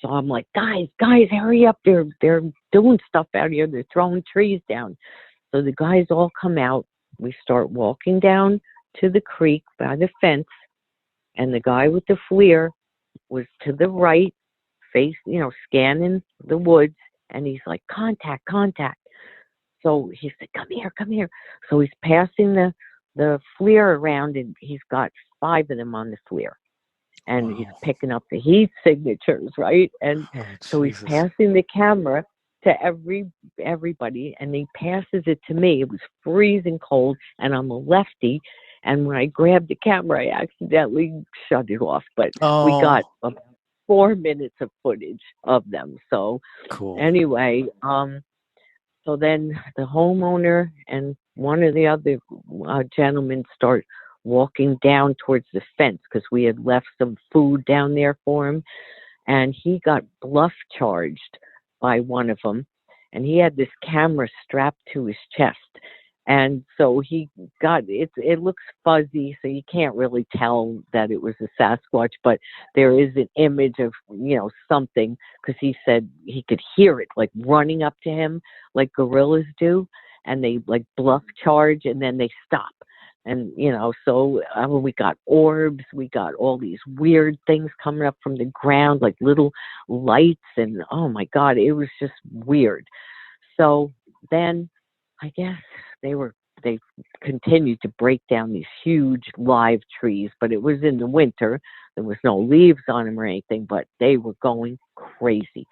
So I'm like, guys, hurry up. They're doing stuff out here. They're throwing trees down. So the guys all come out. We start walking down to the creek by the fence, and the guy with the FLIR was to the right, scanning the woods, and he's like, contact. So he said, come here. So he's passing the FLIR around, and he's got 5 of them on the FLIR. And he's picking up the heat signatures, right? And so he's passing the camera to everybody, and he passes it to me. It was freezing cold, and I'm a lefty. And when I grabbed the camera, I accidentally shut it off. But we got about 4 minutes of footage of them. So cool. Anyway, so then the homeowner and one of the other gentlemen start walking down towards the fence, because we had left some food down there for him. And he got bluff charged by one of them, and he had this camera strapped to his chest. And so he got it looks fuzzy, so you can't really tell that it was a Sasquatch, but there is an image of, something, because he said he could hear it like running up to him like gorillas do, and they like bluff charge and then they stop. And, so we got orbs, we got all these weird things coming up from the ground, like little lights, and oh my God, it was just weird. So then I guess they continued to break down these huge live trees, but it was in the winter. There was no leaves on them or anything, but they were going crazy.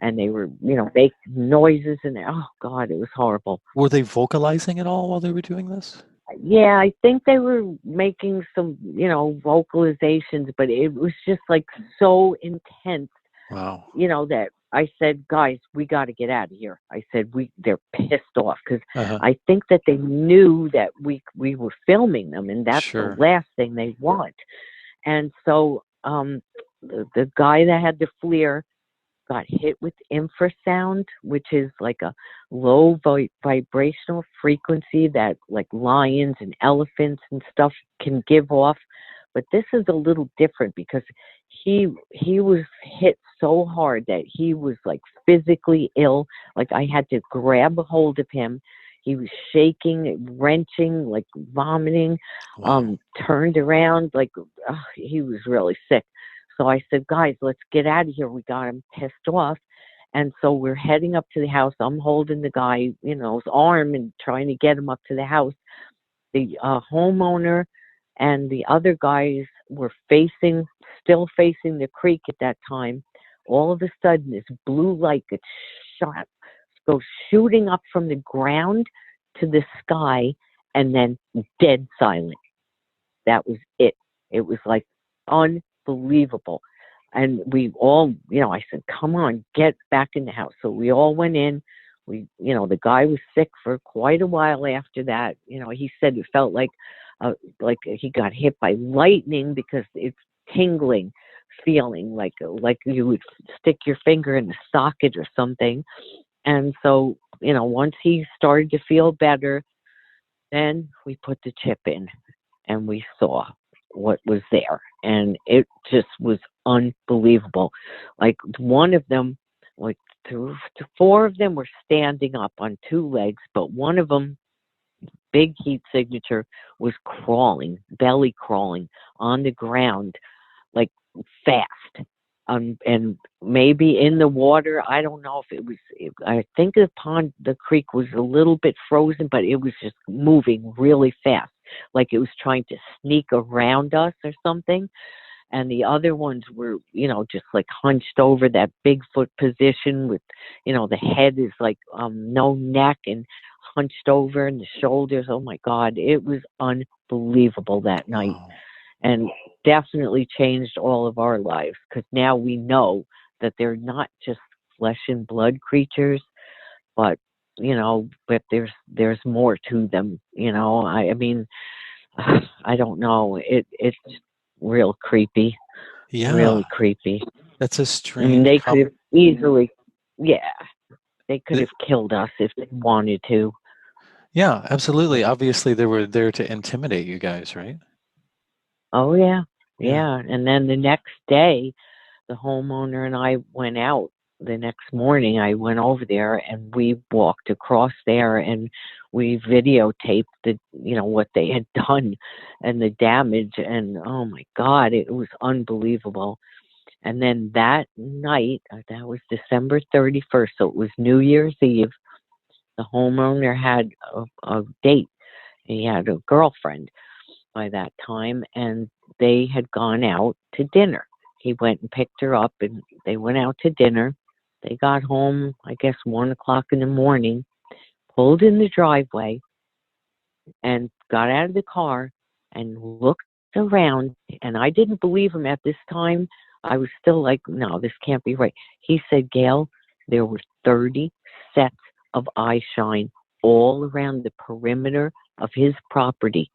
And they were, making noises, and oh God, it was horrible. Were they vocalizing at all while they were doing this? Yeah, I think they were making some, vocalizations, but it was just like so intense. Wow. That I said, guys, we got to get out of here. I said, they're pissed off, because I think that they knew that we were filming them, and that's the last thing they want. And so the guy that had the FLIR got hit with infrasound, which is like a low vibrational frequency that like lions and elephants and stuff can give off. But this is a little different because he was hit so hard that he was like physically ill. Like I had to grab a hold of him. He was shaking, wrenching, like vomiting, Wow. turned around, like he was really sick. So I said, guys, let's get out of here. We got him pissed off. And so we're heading up to the house. I'm holding the guy, you know, his arm and trying to get him up to the house. The homeowner and the other guys were still facing the creek at that time. All of a sudden, this blue light gets shot, goes shooting up from the ground to the sky, and then dead silent. That was it. It was like unbelievable. And we all, you know, I said, come on, get back in the house. So we all went in. The guy was sick for quite a while after that. You know, he said it felt like he got hit by lightning because it's tingling feeling, like you would stick your finger in the socket or something. And so, you know, once he started to feel better, then we put the chip in and we saw what was there. And it just was unbelievable. Like one of them, like four of them were standing up on two legs, but one of them, big heat signature, was crawling, belly crawling on the ground, like fast. And maybe in the water. I don't know if it was, I think the creek was a little bit frozen, but it was just moving really fast, like it was trying to sneak around us or something. And the other ones were, you know, just like hunched over, that Bigfoot position with, you know, the head is like no neck and hunched over, and the shoulders. Oh my God, it was unbelievable that night. Wow. And definitely changed all of our lives, because now we know that they're not just flesh and blood creatures, but, you know, but there's more to them. You know, I mean, I don't know. It's real creepy, Yeah, really creepy. that's a I mean, strange they could have easily, yeah, they could have killed us if they wanted to. Yeah, absolutely. Obviously, they were there to intimidate you guys, right? Oh yeah, Yeah. yeah. And then the next day, the homeowner and I went out. The next morning, I went over there and we walked across there and we videotaped what they had done and the damage. And oh my God, it was unbelievable. And then that night, that was December 31st, so it was New Year's Eve. The homeowner had a date. He had a girlfriend by that time, and they had gone out to dinner. He went and picked her up, and they went out to dinner. They got home, I guess, 1 o'clock in the morning, pulled in the driveway, and got out of the car and looked around. And I didn't believe him at this time. I was still like, no, this can't be right. He said, Gayle, there were 30 sets of eye shine all around the perimeter of his property,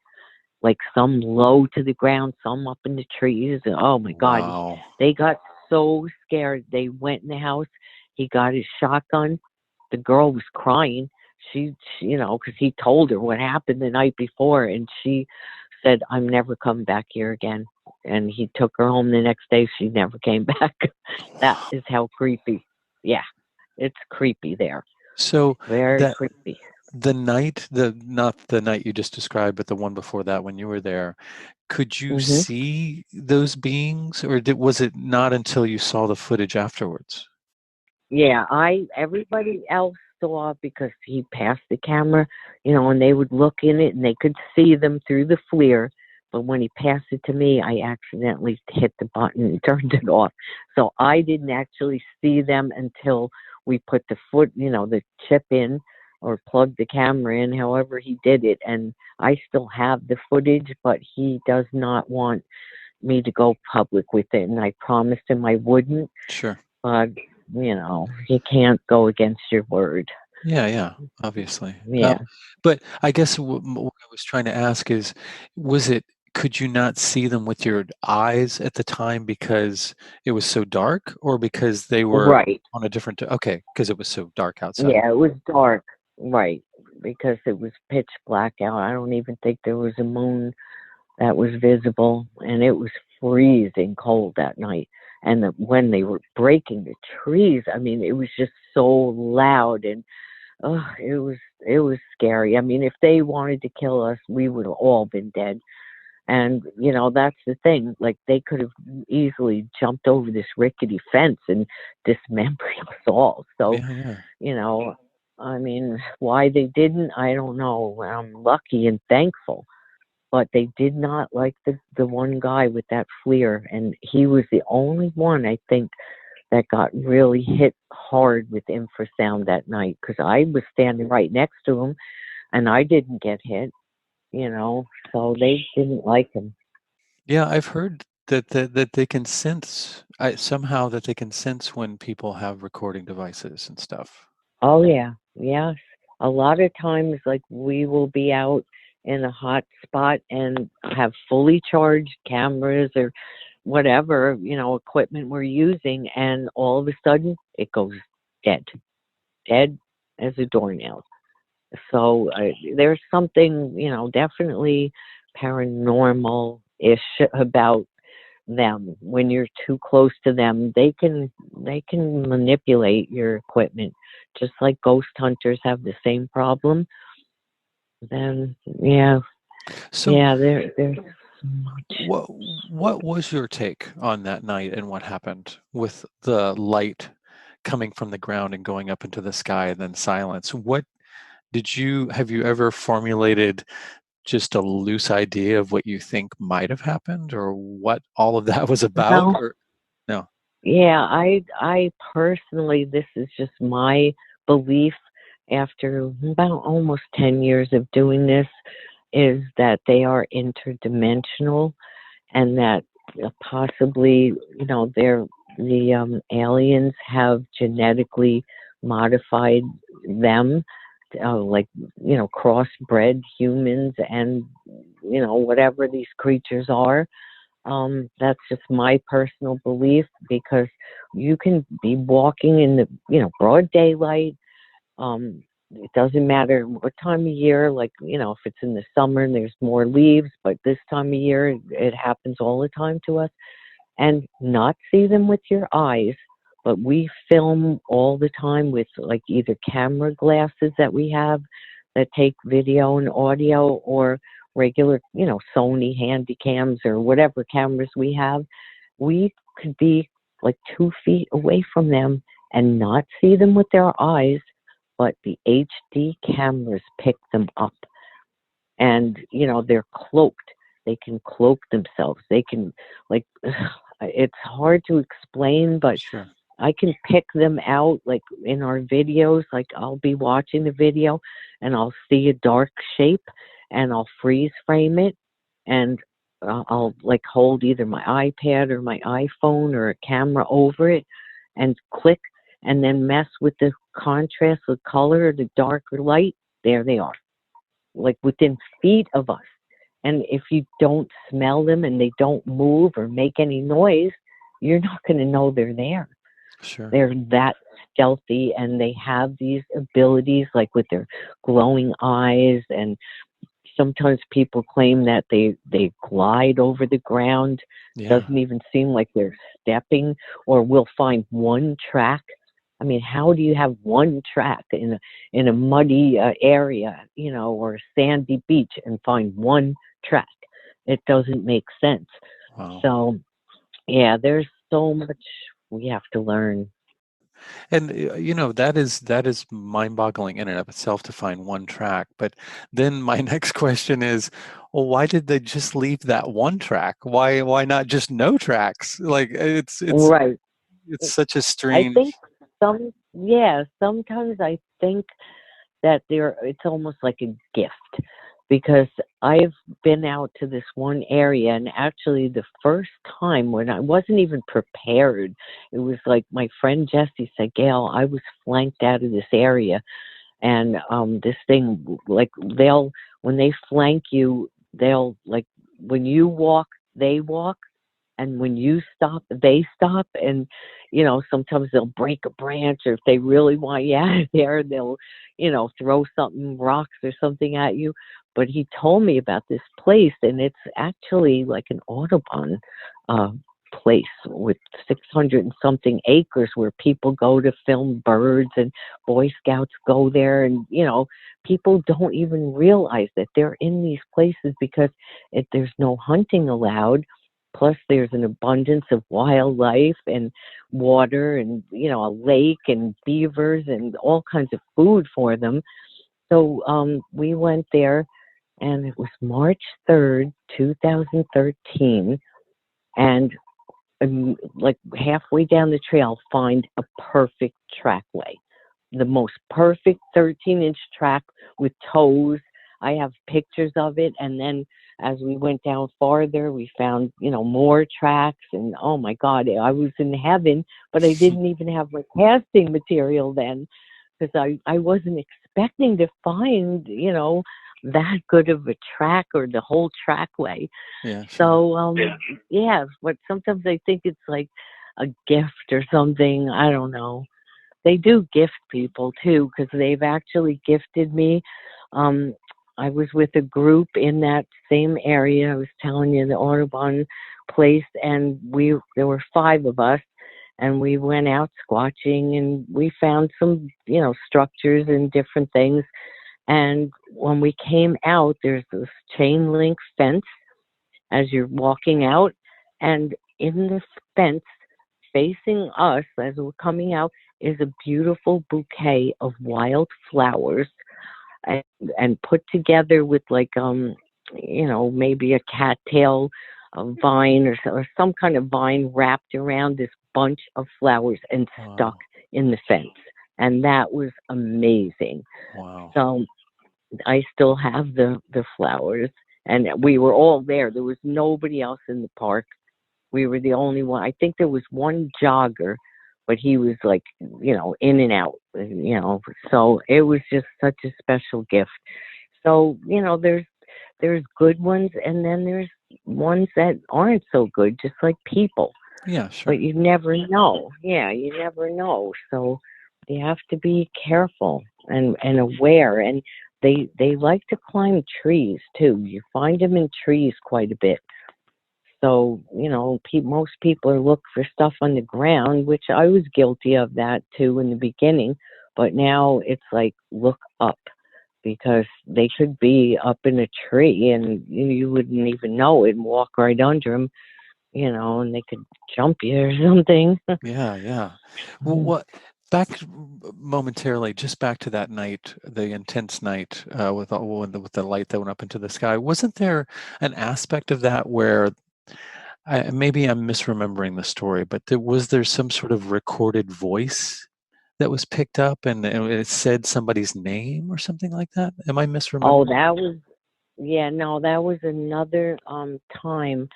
like some low to the ground, some up in the trees. And oh my God, Wow. they got so scared. They went in the house. He got his shotgun. The girl was crying. She because he told her what happened the night before, and she said, I'm never coming back here again. And he took her home the next day. She never came back. That is how creepy. Yeah, it's creepy there. So Very that creepy. not the night you just described, but the one before that when you were there, could you hmm see those beings, or was it not until you saw the footage afterwards? Yeah, everybody else saw because he passed the camera, and they would look in it and they could see them through the FLIR. But when he passed it to me, I accidentally hit the button and turned it off. So I didn't actually see them until we put the chip in or plugged the camera in, however he did it. And I still have the footage, but he does not want me to go public with it. And I promised him I wouldn't. Sure. But you can't go against your word. Yeah, obviously. Yeah. But I guess what I was trying to ask is, could you not see them with your eyes at the time because it was so dark, or because they were Right. on a different, okay, because it was so dark outside? Yeah, it was dark. Right. Because it was pitch black out. I don't even think there was a moon that was visible, and it was freezing cold that night. And when they were breaking the trees, I mean, it was just so loud, and it was scary. I mean, if they wanted to kill us, we would have all been dead. And that's the thing. Like, they could have easily jumped over this rickety fence and dismembered us all. So, Yeah, yeah. you know, I mean, why they didn't, I don't know. I'm lucky and thankful, but they did not like the one guy with that FLIR, and he was the only one, I think, that got really hit hard with infrasound that night, because I was standing right next to him and I didn't get hit, so they didn't like him. Yeah, I've heard that they can sense somehow that they can sense when people have recording devices and stuff. Oh, yeah. Yes. A lot of times, like, we will be out in a hot spot and have fully charged cameras or whatever, equipment we're using, and all of a sudden it goes dead as a doornail. So there's something, definitely paranormal-ish about them. When you're too close to them, they can manipulate your equipment, just like ghost hunters have the same problem. Then yeah, So, yeah, there's so much. what was your take on that night and what happened with the light coming from the ground and going up into the sky and then silence? What have you ever formulated just a loose idea of what you think might have happened or what all of that was about, Well, or no? yeah, I personally, this is just my belief after about almost 10 years of doing this, is that they are interdimensional, and that possibly, the aliens have genetically modified them, like, crossbred humans and, whatever these creatures are. That's just my personal belief, because you can be walking in the, broad daylight. It doesn't matter what time of year, like, if it's in the summer and there's more leaves, but this time of year, it happens all the time to us, and not see them with your eyes. But we film all the time with, like, either camera glasses that we have that take video and audio, or regular, Sony handy cams or whatever cameras we have. We could be like 2 feet away from them and not see them with their eyes, but the HD cameras pick them up. And, they're cloaked. They can cloak themselves. They can, like, it's hard to explain, but Sure. I can pick them out, like, in our videos. Like, I'll be watching the video and I'll see a dark shape, and I'll freeze frame it, and I'll, like, hold either my iPad or my iPhone or a camera over it and click, and then mess with the contrast, the color, the darker light. There they are, like, within feet of us. And if you don't smell them and they don't move or make any noise, you're not going to know they're there. Sure. They're that stealthy, and they have these abilities, like with their glowing eyes. And sometimes people claim that they glide over the ground. Yeah. Doesn't even seem like they're stepping. Or we'll find one track. I mean, how do you have one track in a muddy area, or a sandy beach, and find one track? It doesn't make sense. Wow. So, yeah, there's so much we have to learn. And that is mind-boggling in and of itself to find one track. But then my next question is, well, why did they just leave that one track? Why not just no tracks? Like, Right. it's such a I think strange. sometimes I think that it's almost like a gift, because I've been out to this one area, and actually the first time, when I wasn't even prepared, it was like my friend Jessie said, "Gayle, I was flanked out of this area." And this thing, like, when they flank you, they'll, like, when you walk, they walk, and when you stop, they stop. And sometimes they'll break a branch, or if they really want you out of there, they'll throw something, rocks or something at you. but he told me about this place, and it's actually like an Audubon uh, place with 600 and something acres where people go to film birds, and Boy Scouts go there, and people don't even realize that they're in these places because there's no hunting allowed. Plus, there's an abundance of wildlife and water, and a lake and beavers and all kinds of food for them. So we went there, and it was March 3rd, 2013, and like halfway down the trail, find a perfect trackway. The most perfect 13-inch track with toes. I have pictures of it. And then as we went down farther, we found, more tracks. And oh my God, I was in heaven, but I didn't even have my casting material then, because I wasn't expecting to find, that good of a track or the whole trackway. Yeah. Sure. So, yeah, but sometimes I think it's like a gift or something. I don't know. They do gift people too, because they've actually gifted me. I was with a group in that same area. I was telling you, the Audubon place, and there were 5 of us, and we went out squatching, and we found some, structures and different things. And when we came out, there's this chain link fence as you're walking out, and in this fence, facing us as we're coming out, is a beautiful bouquet of wild flowers, and put together with like maybe a cattail, a vine, or some kind of vine wrapped around this bunch of flowers and stuck in the fence. And that was amazing. Wow. So I still have the flowers, and we were all there. There was nobody else in the park. We were the only one. I think there was one jogger, but he was like, in and out, so it was just such a special gift. So, there's good ones, and then there's ones that aren't so good, just like people. Yeah, sure. But you never know. Yeah, you never know. So you have to be careful and aware. And they like to climb trees too. You find them in trees quite a bit. So, most people are looking for stuff on the ground, which I was guilty of that too in the beginning. But now it's like, look up, because they could be up in a tree and you wouldn't even know it, and walk right under them, and they could jump you or something. Yeah, yeah. Well, back momentarily, just back to that night, the intense night with the light that went up into the sky. Wasn't there an aspect of that where maybe I'm misremembering the story, but was there some sort of recorded voice that was picked up, and it said somebody's name or something like that? Am I misremembering? Oh, that was another time.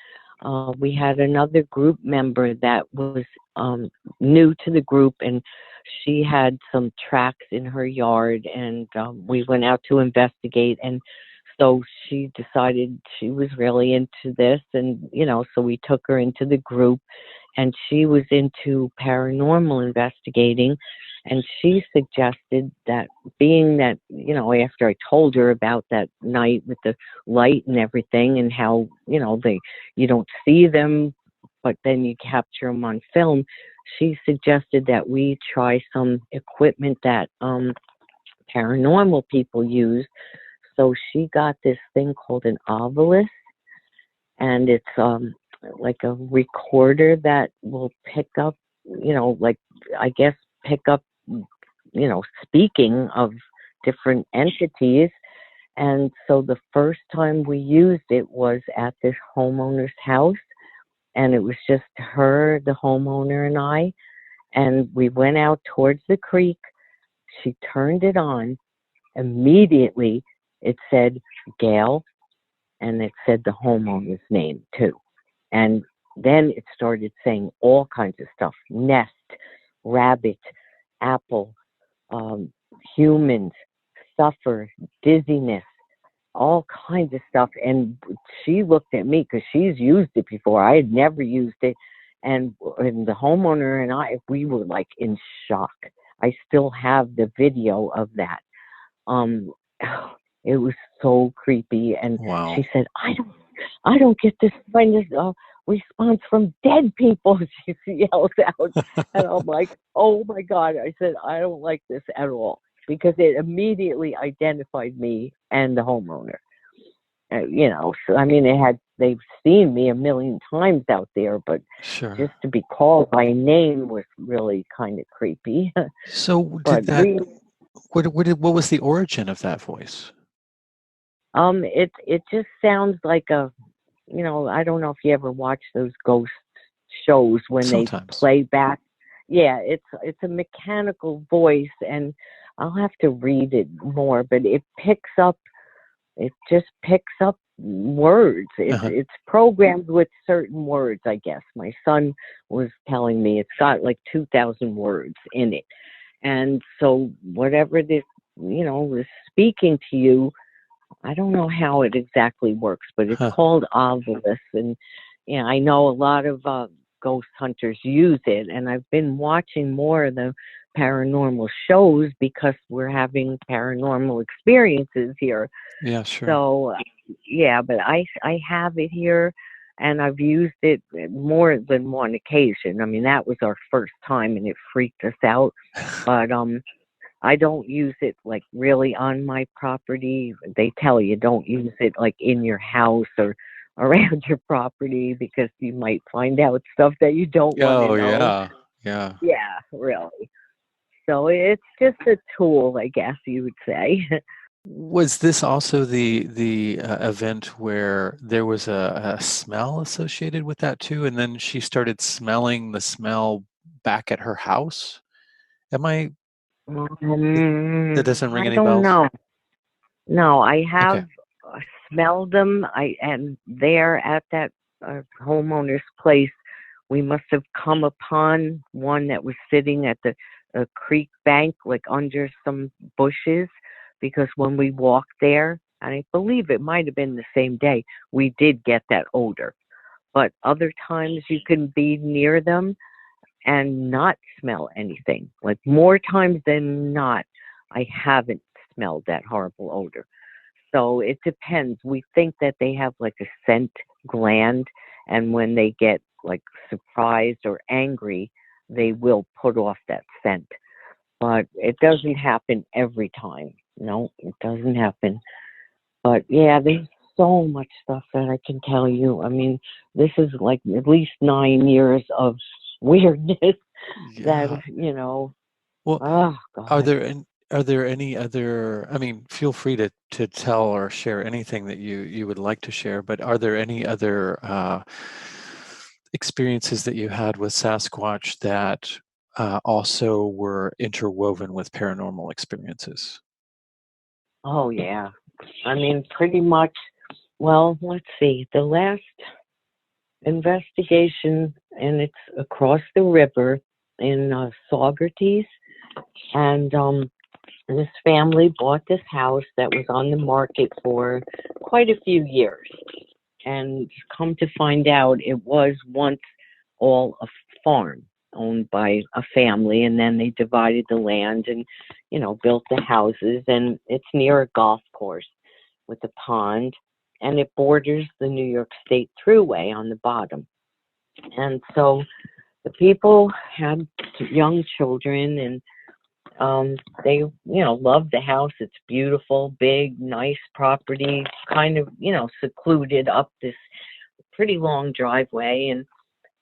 We had another group member that was new to the group, and she had some tracks in her yard, and we went out to investigate. And so she decided she was really into this, and so we took her into the group, and she was into paranormal investigating. And she suggested that, being that, after I told her about that night with the light and everything, and how, you don't see them, but then you capture them on film, she suggested that we try some equipment that paranormal people use. So she got this thing called an ovilus, and it's like a recorder that will pick up, pick up, speaking of different entities. And so the first time we used it was at this homeowner's house, and it was just her, the homeowner, and I. And we went out towards the creek. She turned it on. Immediately, it said Gayle, and it said the homeowner's name too. And then it started saying all kinds of stuff: nest, rabbit, apple, humans, suffer, dizziness, all kinds of stuff. And she looked at me, because she's used it before. I had never used it. And the homeowner and I, we were like in shock. I still have the video of that. It was so creepy. And Wow. she said, I don't get this kind of response from dead people. She yells out. And I'm like, oh my God. I said, I don't like this at all, because it immediately identified me and the homeowner. So I mean, they've seen me a million times out there, but Sure. just to be called by name was really kind of creepy. So But what was the origin of that voice? it just sounds like I don't know if you ever watch those ghost shows when they Sometimes. play back. Yeah, it's a mechanical voice, and I'll have to read it more, but it just picks up words. Uh-huh. It's programmed with certain words, I guess. My son was telling me it's got like 2,000 words in it. And so whatever this, is speaking to you, I don't know how it exactly works, but it's Huh. called Ovilus. And I know a lot of ghost hunters use it, and I've been watching more of the paranormal shows because we're having paranormal experiences here. Yeah, sure. So, yeah, but I have it here, and I've used it more than one occasion. I mean, that was our first time, and it freaked us out. But I don't use it like really on my property. They tell you don't use it like in your house or around your property, because you might find out stuff that you don't want to Oh, know. yeah. Yeah. Yeah, really. So it's just a tool, I guess you would say. Was this also the event where there was a smell associated with that too, and then she started smelling the smell back at her house? Am I that doesn't ring I any don't bells? know. No, I Okay. have smelled them. And there at that homeowner's place, we must have come upon one that was sitting at the creek bank, like under some bushes, because when we walked there, and I believe it might have been the same day, we did get that odor. But other times you can be near them and not smell anything. Like more times than not, I haven't smelled that horrible odor. So it depends. We think that they have like a scent gland, and when they get like surprised or angry, they will put off that scent. But it doesn't happen every time. No, it doesn't happen. But yeah, there's so much stuff that I can tell you. I mean, this is like at least 9 years of weirdness that, Yeah. you know, Well, oh are God. there are there any other, I mean, feel free to tell or share anything that you would like to share, but are there any other experiences that you had with Sasquatch that also were interwoven with paranormal experiences? Oh yeah. I mean, pretty much. Well, let's see. The last investigation, and it's across the river in Saugerties, and this family bought this house that was on the market for quite a few years. And come to find out, it was once all a farm owned by a family, and then they divided the land and, built the houses. And it's near a golf course with a pond, and it borders the New York State Thruway on the bottom. And so the people had young children, and they, love the house. It's beautiful, big, nice property, kind of, secluded up this pretty long driveway. And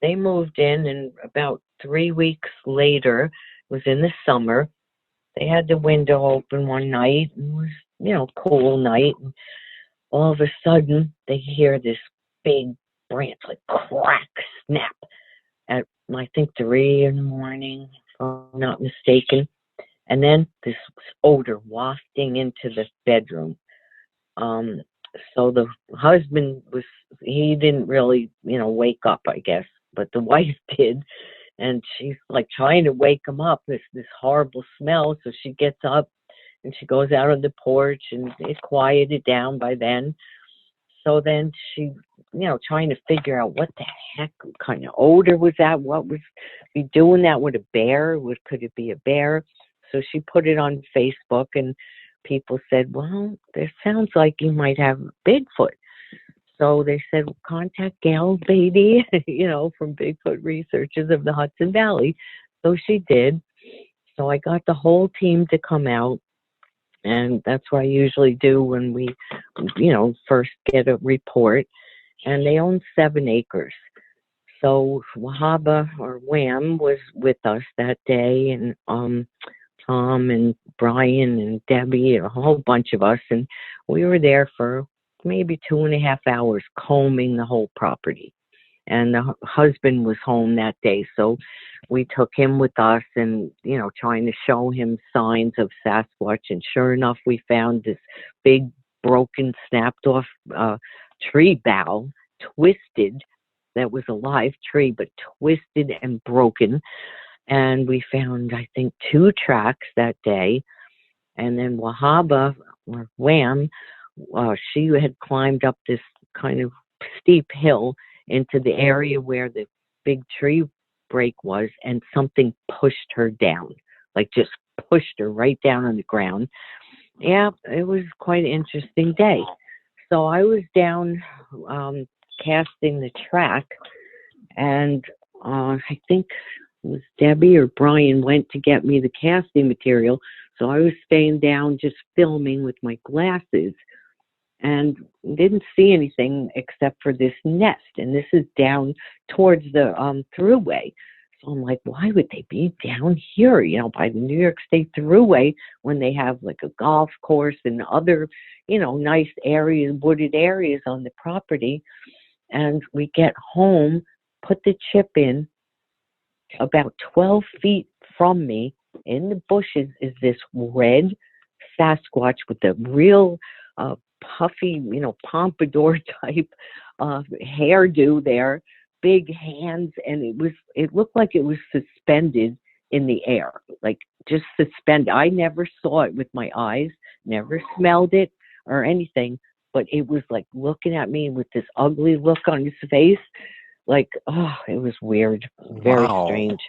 they moved in, and about 3 weeks later, it was in the summer, they had the window open one night, and it was, cool night. And all of a sudden, they hear this big branch, like crack, snap at, I think, 3 in the morning, if I'm not mistaken. And then this odor wafting into the bedroom. Um, so the husband he didn't really, wake up, I guess, but the wife did. And she's like trying to wake him up, this horrible smell. So she gets up and she goes out on the porch, and it quieted down by then. So then she, trying to figure out what the heck kind of odor was that? What was he doing that with a bear? Could it be a bear? So she put it on Facebook, and people said, well, there sounds like you might have Bigfoot. So they said, well, contact Gayle Beatty, from Bigfoot Researchers of the Hudson Valley. So she did. So I got the whole team to come out. And that's what I usually do when we, first get a report. And they own 7 acres. So Wahaba or Wham was with us that day, and Tom and Brian and Debbie, a whole bunch of us. And we were there for maybe 2.5 hours combing the whole property. And the husband was home that day, so we took him with us and, trying to show him signs of Sasquatch. And sure enough, we found this big, broken, snapped off tree bough, twisted, that was a live tree, but twisted and broken. And we found, I think, 2 tracks that day. And then Wahaba, or Wham, she had climbed up this kind of steep hill into the area where the big tree break was, and something pushed her down, like just pushed her right down on the ground. Yeah, it was quite an interesting day. So I was down casting the track, and I think it was Debbie or Brian went to get me the casting material. So I was staying down just filming with my glasses, and didn't see anything except for this nest. And this is down towards the thruway. So I'm like, why would they be down here, by the New York State Thruway, when they have like a golf course and other, nice areas, wooded areas on the property? And we get home, put the chip in. About 12 feet from me in the bushes is this red Sasquatch with a real puffy, pompadour type hairdo there, big hands, and it looked like it was suspended in the air, like just suspended. I never saw it with my eyes, never smelled it or anything, but it was like looking at me with this ugly look on his face. Like, oh, it was weird, very strange.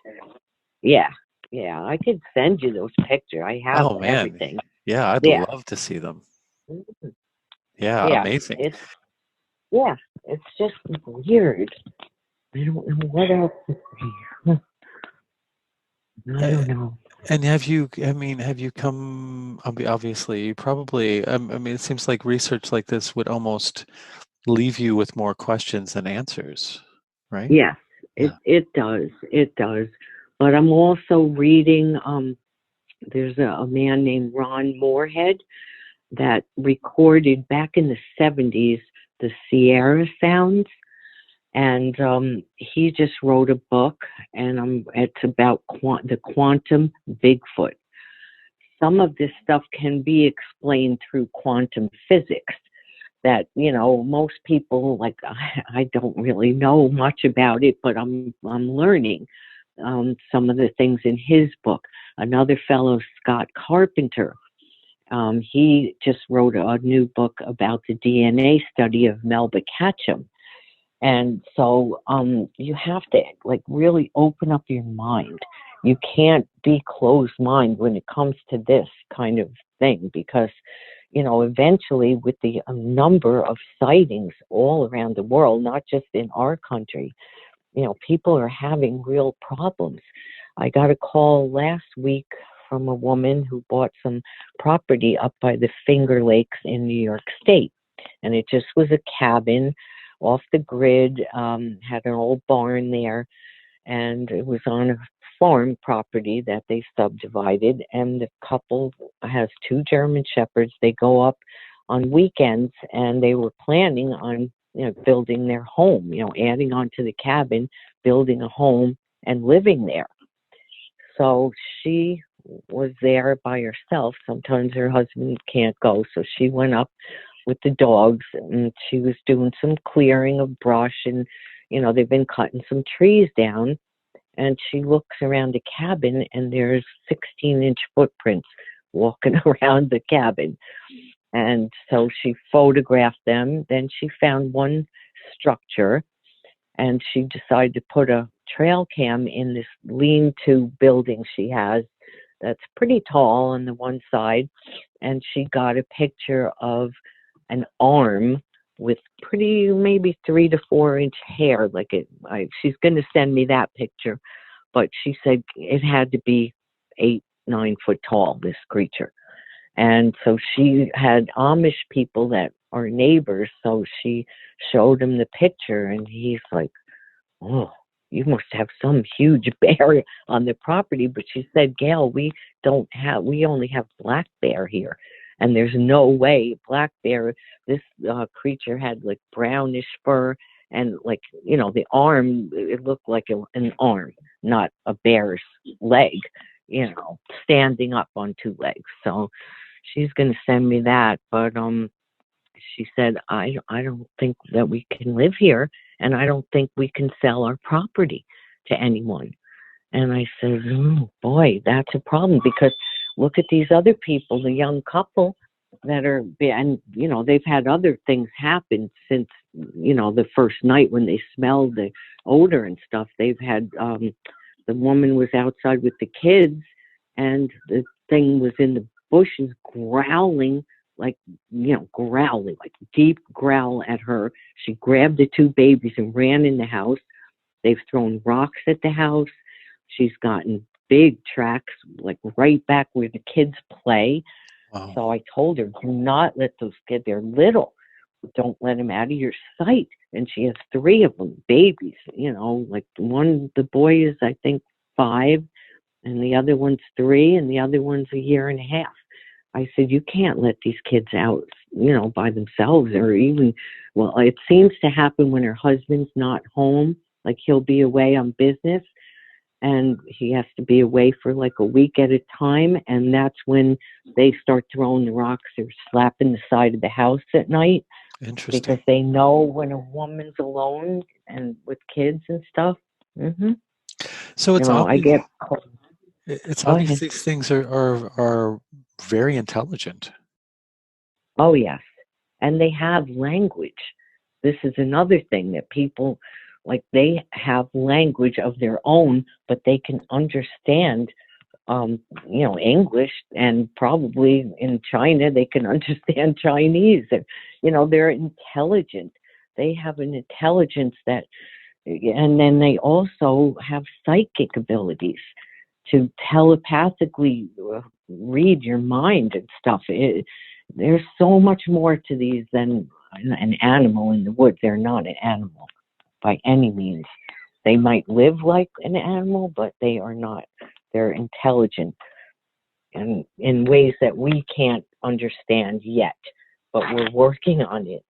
Yeah, I could send you those pictures. I have everything. Yeah, I'd love to see them. Yeah, amazing. It's just weird. I don't know what else to say. I don't know. And have you come, obviously, you probably, it seems like research like this would almost leave you with more questions than answers, right? Yes, it does. It does. But I'm also reading, there's a man named Ron Moorhead that recorded back in the 70s the Sierra sounds. And he just wrote a book, and it's about the quantum Bigfoot. Some of this stuff can be explained through quantum physics that, most people, like, I don't really know much about it, but I'm learning some of the things in his book. Another fellow, Scott Carpenter, he just wrote a new book about the DNA study of Melba Ketchum. And so you have to really open up your mind. You can't be closed-minded when it comes to this kind of thing, because, eventually with the number of sightings all around the world, not just in our country, people are having real problems. I got a call last week from a woman who bought some property up by the Finger Lakes in New York State. And it just was a cabin off the grid, had an old barn there, and it was on a farm property that they subdivided. And the couple has 2 German Shepherds. They go up on weekends, and they were planning on, building their home, adding on to the cabin, building a home and living there. So she was there by herself. Sometimes her husband can't go, so she went up with the dogs, and she was doing some clearing of brush, and they've been cutting some trees down, and she looks around the cabin, and there's 16-inch footprints walking around the cabin. And so she photographed them. Then she found one structure, and she decided to put a trail cam in this lean-to building she has that's pretty tall on the one side, and she got a picture of an arm with pretty maybe 3 to 4 inch hair. She's going to send me that picture, but she said it had to be 8, 9 foot tall, this creature. And so she had Amish people that are neighbors, so she showed him the picture, and he's like, oh, you must have some huge bear on the property. But she said, Gayle, we only have black bear here. And there's no way black bear, this creature had like brownish fur, and like, the arm, it looked like an arm, not a bear's leg, standing up on 2 legs. So she's going to send me that. But she said, I don't think that we can live here, and I don't think we can sell our property to anyone. And I said, oh boy, that's a problem, because look at these other people, the young couple that are, and they've had other things happen since, the first night when they smelled the odor and stuff. They've had, the woman was outside with the kids, and the thing was in the bushes growling, like deep growl at her. She grabbed the 2 babies and ran in the house. They've thrown rocks at the house. She's gotten big tracks, like right back where the kids play. Wow. So I told her, do not let those kids, they're little. Don't let them out of your sight. And she has 3 of them, babies, like the boy is, I think, 5, and the other one's 3, and the other one's a year and a half. I said, you can't let these kids out, by themselves, or even, well, it seems to happen when her husband's not home, like he'll be away on business, and he has to be away for like a week at a time, and that's when they start throwing the rocks or slapping the side of the house at night. Interesting. Because they know when a woman's alone and with kids and stuff. Mm-hmm. So it's obvious. It's Go obvious ahead. these things are very intelligent. Oh, yes. And they have language. This is another thing that people, like, they have language of their own, but they can understand, English, and probably in China, they can understand Chinese. They're intelligent. They have an intelligence and then they also have psychic abilities to telepathically read your mind and stuff. There's so much more to these than an animal in the woods. They're not an animal by any means. They might live like an animal, but they are not. They're intelligent and in ways that we can't understand yet, but we're working on it.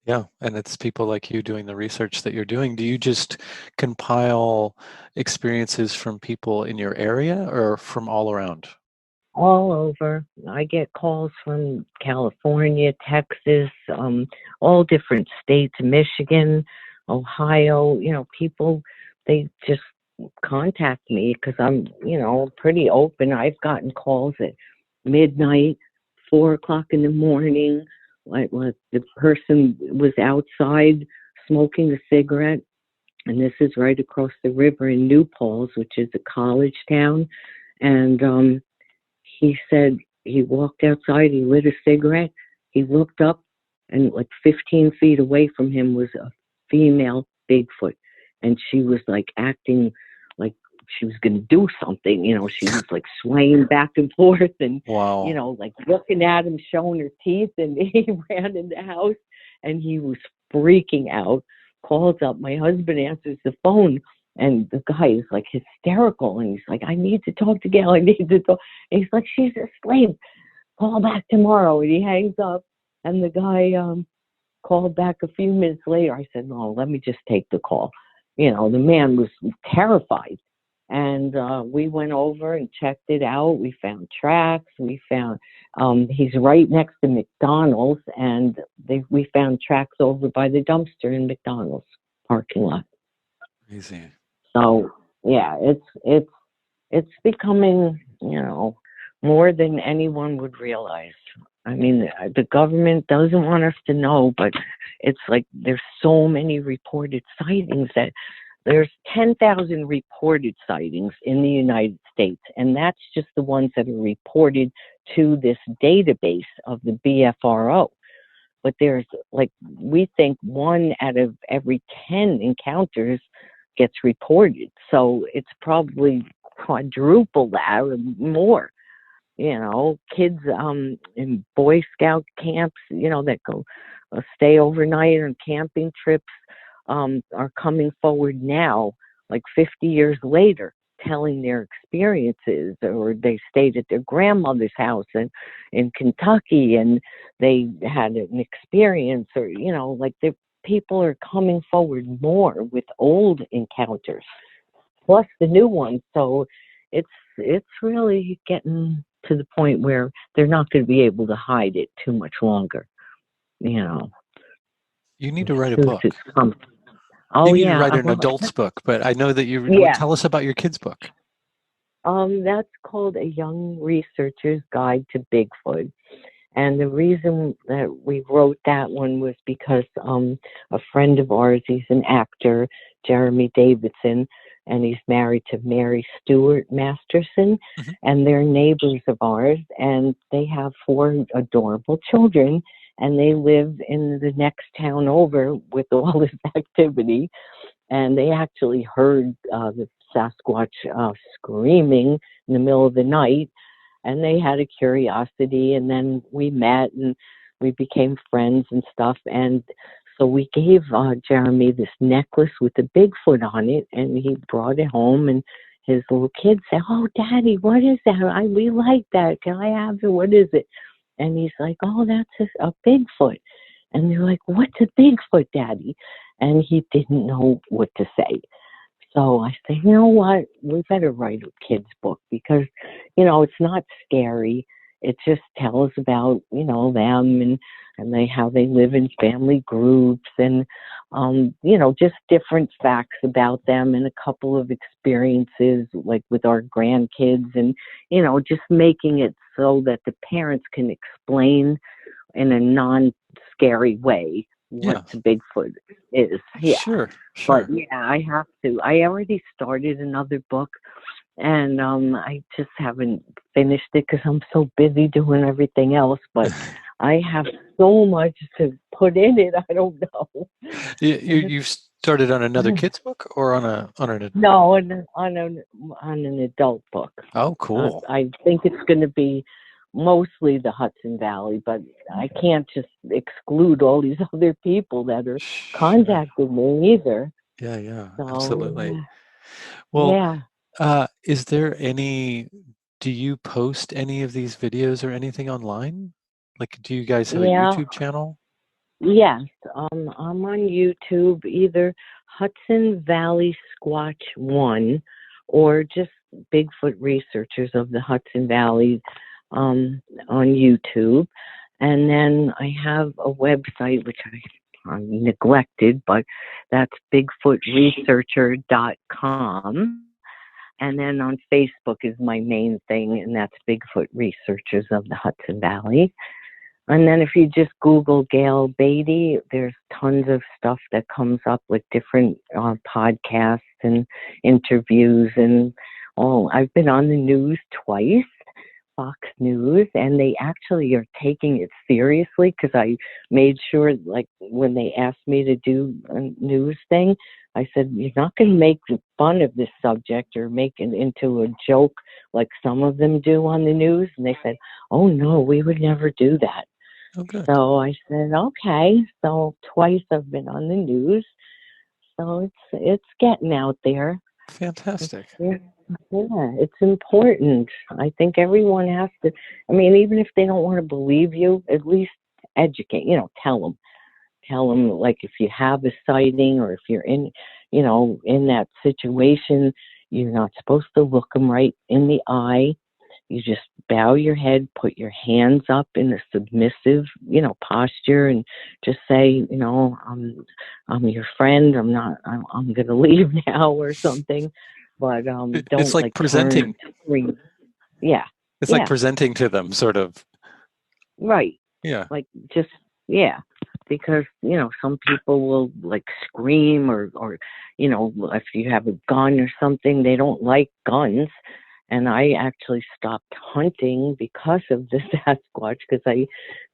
Yeah, and it's people like you doing the research that you're doing. Do you just compile experiences from people in your area or from all around? All over. I get calls from California, Texas, all different states, Michigan, Ohio. People, they just contact me because I'm, pretty open. I've gotten calls at midnight, 4 o'clock in the morning. Like the person was outside smoking a cigarette, and this is right across the river in New Paltz, which is a college town. And he said he walked outside, he lit a cigarette, he looked up, and like 15 feet away from him was a female Bigfoot. And she was like acting like she was going to do something. She was like swaying back and forth and, wow. Like looking at him, showing her teeth. And he ran in the house and he was freaking out, calls up. My husband answers the phone. And the guy is like hysterical, and he's like, I need to talk to Gayle. I need to talk. And he's like, she's asleep. Call back tomorrow. And he hangs up. And the guy called back a few minutes later. I said, no, let me just take the call. The man was terrified. And we went over and checked it out. We found tracks. We found, he's right next to McDonald's. And we found tracks over by the dumpster in McDonald's parking lot. Easy. So yeah, it's becoming, more than anyone would realize. I mean, the government doesn't want us to know, but it's like there's so many reported sightings that there's 10,000 reported sightings in the United States, and that's just the ones that are reported to this database of the BFRO. But there's, like, we think 1 out of every 10 encounters gets reported. So it's probably quadruple that or more. You know, kids in Boy Scout camps, you know, that go stay overnight on camping trips are coming forward now, like 50 years later, telling their experiences. Or they stayed at their grandmother's house in Kentucky and they had an experience, or, you know, like the people are coming forward more with old encounters plus the new ones. So it's really getting to the point where they're not going to be able to hide it too much longer, you know. You need to write a book. Oh, you need yeah. to write an adult's book, but I know that you Yeah. tell us about your kids' book. That's called A Young Researcher's Guide to Bigfoot. And the reason that we wrote that one was because a friend of ours, he's an actor, Jeremy Davidson, and he's married to Mary Stewart Masterson, Mm-hmm. and they're neighbors of ours, and they have 4 adorable children, and they live in the next town over with all this activity. And they actually heard the Sasquatch screaming in the middle of the night, and they had a curiosity, and then we met and we became friends and stuff. And so we gave Jeremy this necklace with a Bigfoot on it, and he brought it home, and his little kids said, "Oh, Daddy, what is that? We like that. Can I have it? What is it?" And he's like, "Oh, that's a Bigfoot." And they're like, "What's a Bigfoot, Daddy?" And he didn't know what to say. So I said, you know what, we better write a kid's book because, you know, it's not scary. It just tells about, you know, them and how they live in family groups and, you know, just different facts about them and a couple of experiences like with our grandkids and, you know, just making it so that the parents can explain in a non-scary way what Bigfoot is. Yeah. Sure. But yeah, I have to. I already started another book, and I just haven't finished it because I'm so busy doing everything else. But I have so much to put in it. I don't know. You started on another kid's book or on an no on an adult book. Oh, cool. I think it's going to be mostly the Hudson Valley, but I can't just exclude all these other people that are contacting me either. Yeah, So, absolutely. Well, is there do you post any of these videos or anything online? Like, do you guys have a YouTube channel? Yes, I'm on YouTube, either Hudson Valley Squatch 1 or just Bigfoot Researchers of the Hudson Valley on YouTube. And then I have a website which I neglected, but that's bigfootresearcher.com. And then on Facebook is my main thing, and that's Bigfoot Researchers of the Hudson Valley. And then if you just Google Gayle Beatty, there's tons of stuff that comes up with different podcasts and interviews and all. I've been on the news twice, Fox News, and they actually are taking it seriously because I made sure, like, when they asked me to do a news thing, I said, you're not going to make fun of this subject or make it into a joke like some of them do on the news. And they said, oh, no, we would never do that. Oh, good. So I said, okay. So twice I've been on the news. So it's getting out there. Fantastic. Yeah, it's important. I think everyone has to, I mean, even if they don't want to believe you, at least educate, tell them. Tell them, like, if you have a sighting or if you're in that situation, you're not supposed to look them right in the eye. You just bow your head, put your hands up in a submissive, posture, and just say, I'm your friend. I'm going to leave now or something. But don't, it's like presenting. Yeah. It's like presenting to them, sort of. Right. Yeah. Like just, yeah. because, some people will like scream or, if you have a gun or something, they don't like guns. And I actually stopped hunting because of the Sasquatch, because I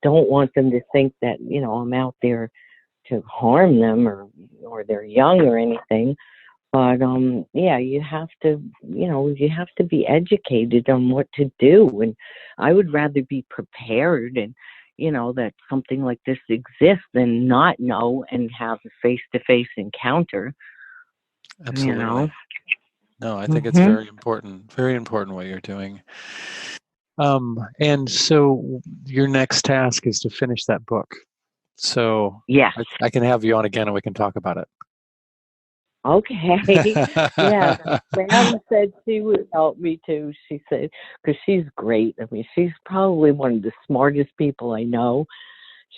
don't want them to think that, I'm out there to harm them or they're young or anything. But you have to be educated on what to do. And I would rather be prepared and, that something like this exists than not know and have a face-to-face encounter. Absolutely. No, I think it's very important what you're doing. And so your next task is to finish that book. So yes. I can have you on again and we can talk about it. Okay. Yeah. Sam said she would help me too. She said, because she's great. I mean, she's probably one of the smartest people I know.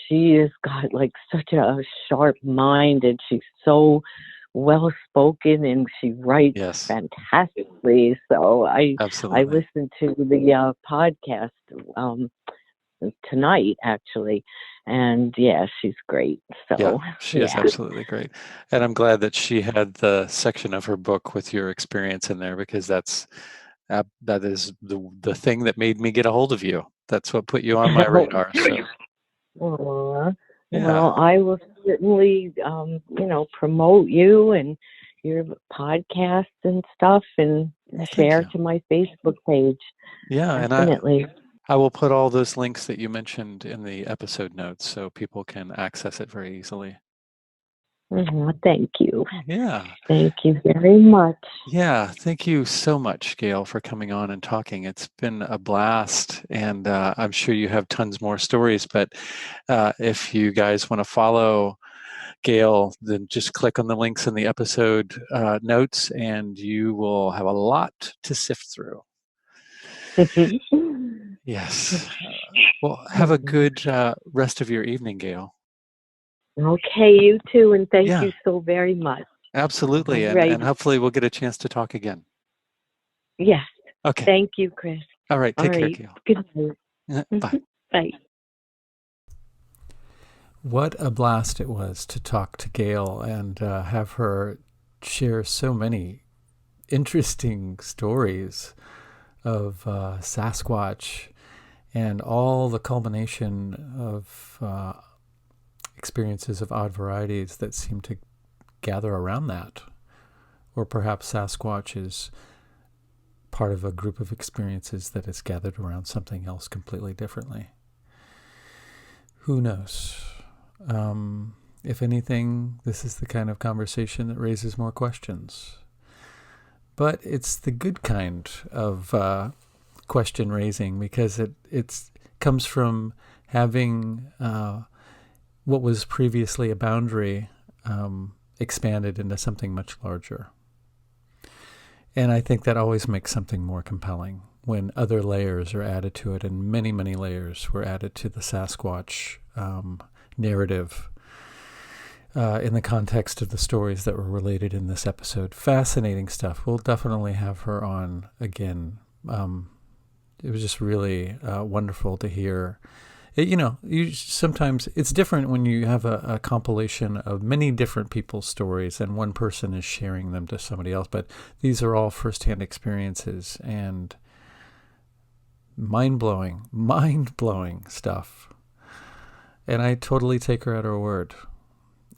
She has got like such a sharp mind, and she's so well spoken, and she writes fantastically. So I listened to the podcast tonight, actually. And she's great. So she is absolutely great. And I'm glad that she had the section of her book with your experience in there, because that is the thing that made me get a hold of you. That's what put you on my radar. So. Well, I will certainly, promote you and your podcast and stuff, and share to my Facebook page. Yeah, definitely. And I will put all those links that you mentioned in the episode notes so people can access it very easily. Thank you. Yeah. Thank you very much. Yeah, thank you so much, Gayle, for coming on and talking. It's been a blast, and I'm sure you have tons more stories, but if you guys want to follow Gayle, then just click on the links in the episode notes, and you will have a lot to sift through. Yes. Well, have a good rest of your evening, Gayle. Okay, you too, and thank you so very much. Absolutely, and hopefully we'll get a chance to talk again. Yes. Okay. Thank you, Chris. All right, take care, Gayle. Good night. Bye. Bye. What a blast it was to talk to Gayle and have her share so many interesting stories of Sasquatch and all the culmination of experiences of odd varieties that seem to gather around that. Or perhaps Sasquatch is part of a group of experiences that is gathered around something else completely differently. Who knows? If anything, this is the kind of conversation that raises more questions. But it's the good kind of question raising, because it comes from having what was previously a boundary expanded into something much larger. And I think that always makes something more compelling when other layers are added to it, and many, many layers were added to the Sasquatch narrative in the context of the stories that were related in this episode. Fascinating stuff. We'll definitely have her on again. It was just really wonderful to hear. Sometimes it's different when you have a compilation of many different people's stories and one person is sharing them to somebody else, but these are all firsthand experiences and mind-blowing stuff. And I totally take her at her word.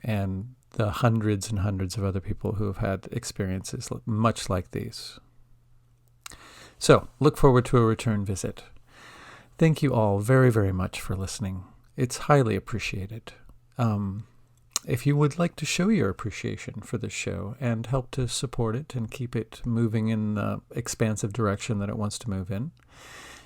And the hundreds and hundreds of other people who have had experiences much like these. So, look forward to a return visit. Thank you all very, very much for listening. It's highly appreciated. If you would like to show your appreciation for this show and help to support it and keep it moving in the expansive direction that it wants to move in,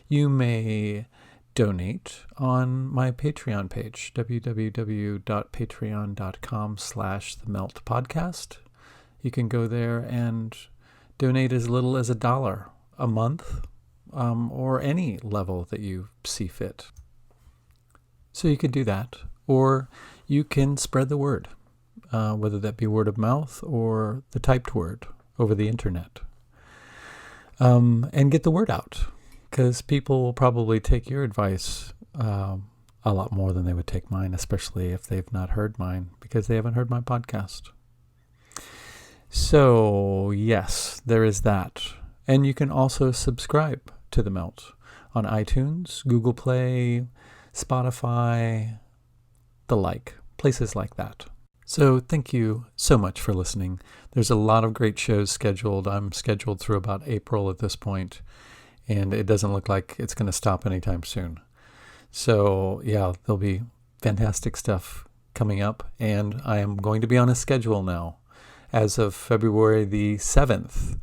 you may donate on my Patreon page, www.patreon.com/themeltpodcast. You can go there and donate as little as $1 a month, or any level that you see fit. So you could do that, or you can spread the word, whether that be word of mouth or the typed word over the internet, and get the word out. Because people will probably take your advice a lot more than they would take mine, especially if they've not heard mine, because they haven't heard my podcast. So, yes, there is that. And you can also subscribe to The Melt on iTunes, Google Play, Spotify, the like, places like that. So thank you so much for listening. There's a lot of great shows scheduled. I'm scheduled through about April at this point, and it doesn't look like it's going to stop anytime soon. So yeah, there'll be fantastic stuff coming up, and I am going to be on a schedule now. As of February the 7th,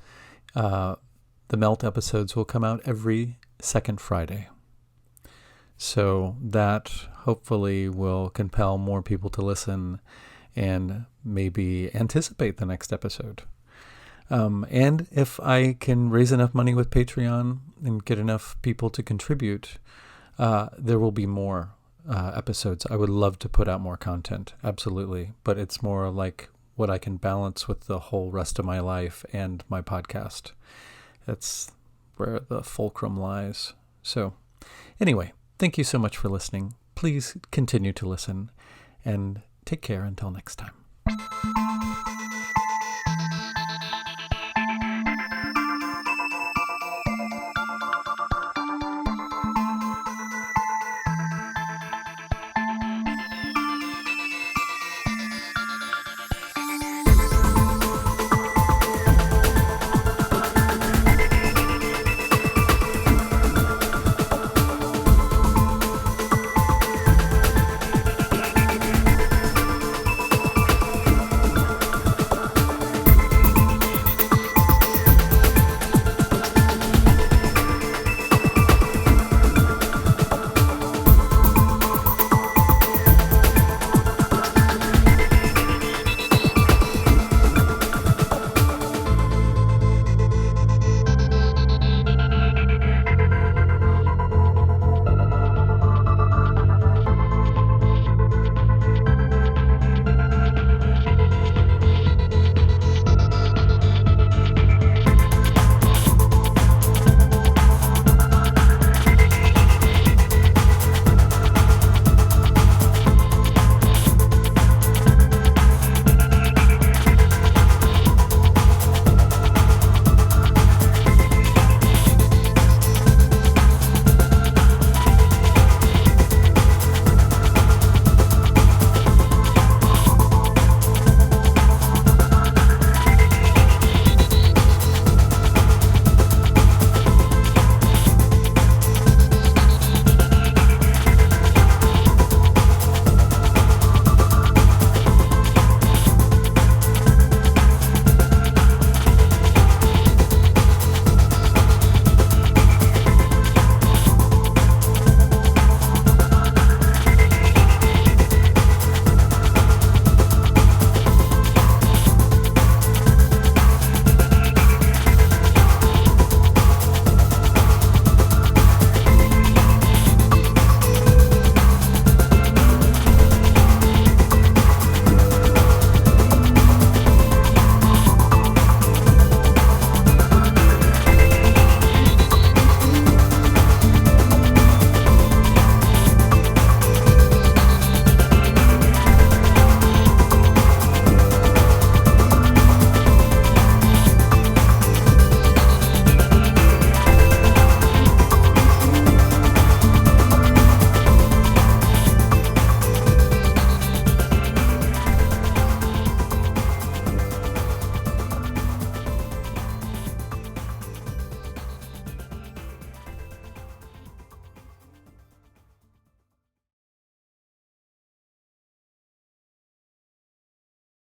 the Melt episodes will come out every second Friday. So that hopefully will compel more people to listen and maybe anticipate the next episode. And if I can raise enough money with Patreon and get enough people to contribute, there will be more episodes. I would love to put out more content, absolutely. But it's more like what I can balance with the whole rest of my life and my podcast. That's where the fulcrum lies. So anyway, thank you so much for listening. Please continue to listen, and take care until next time.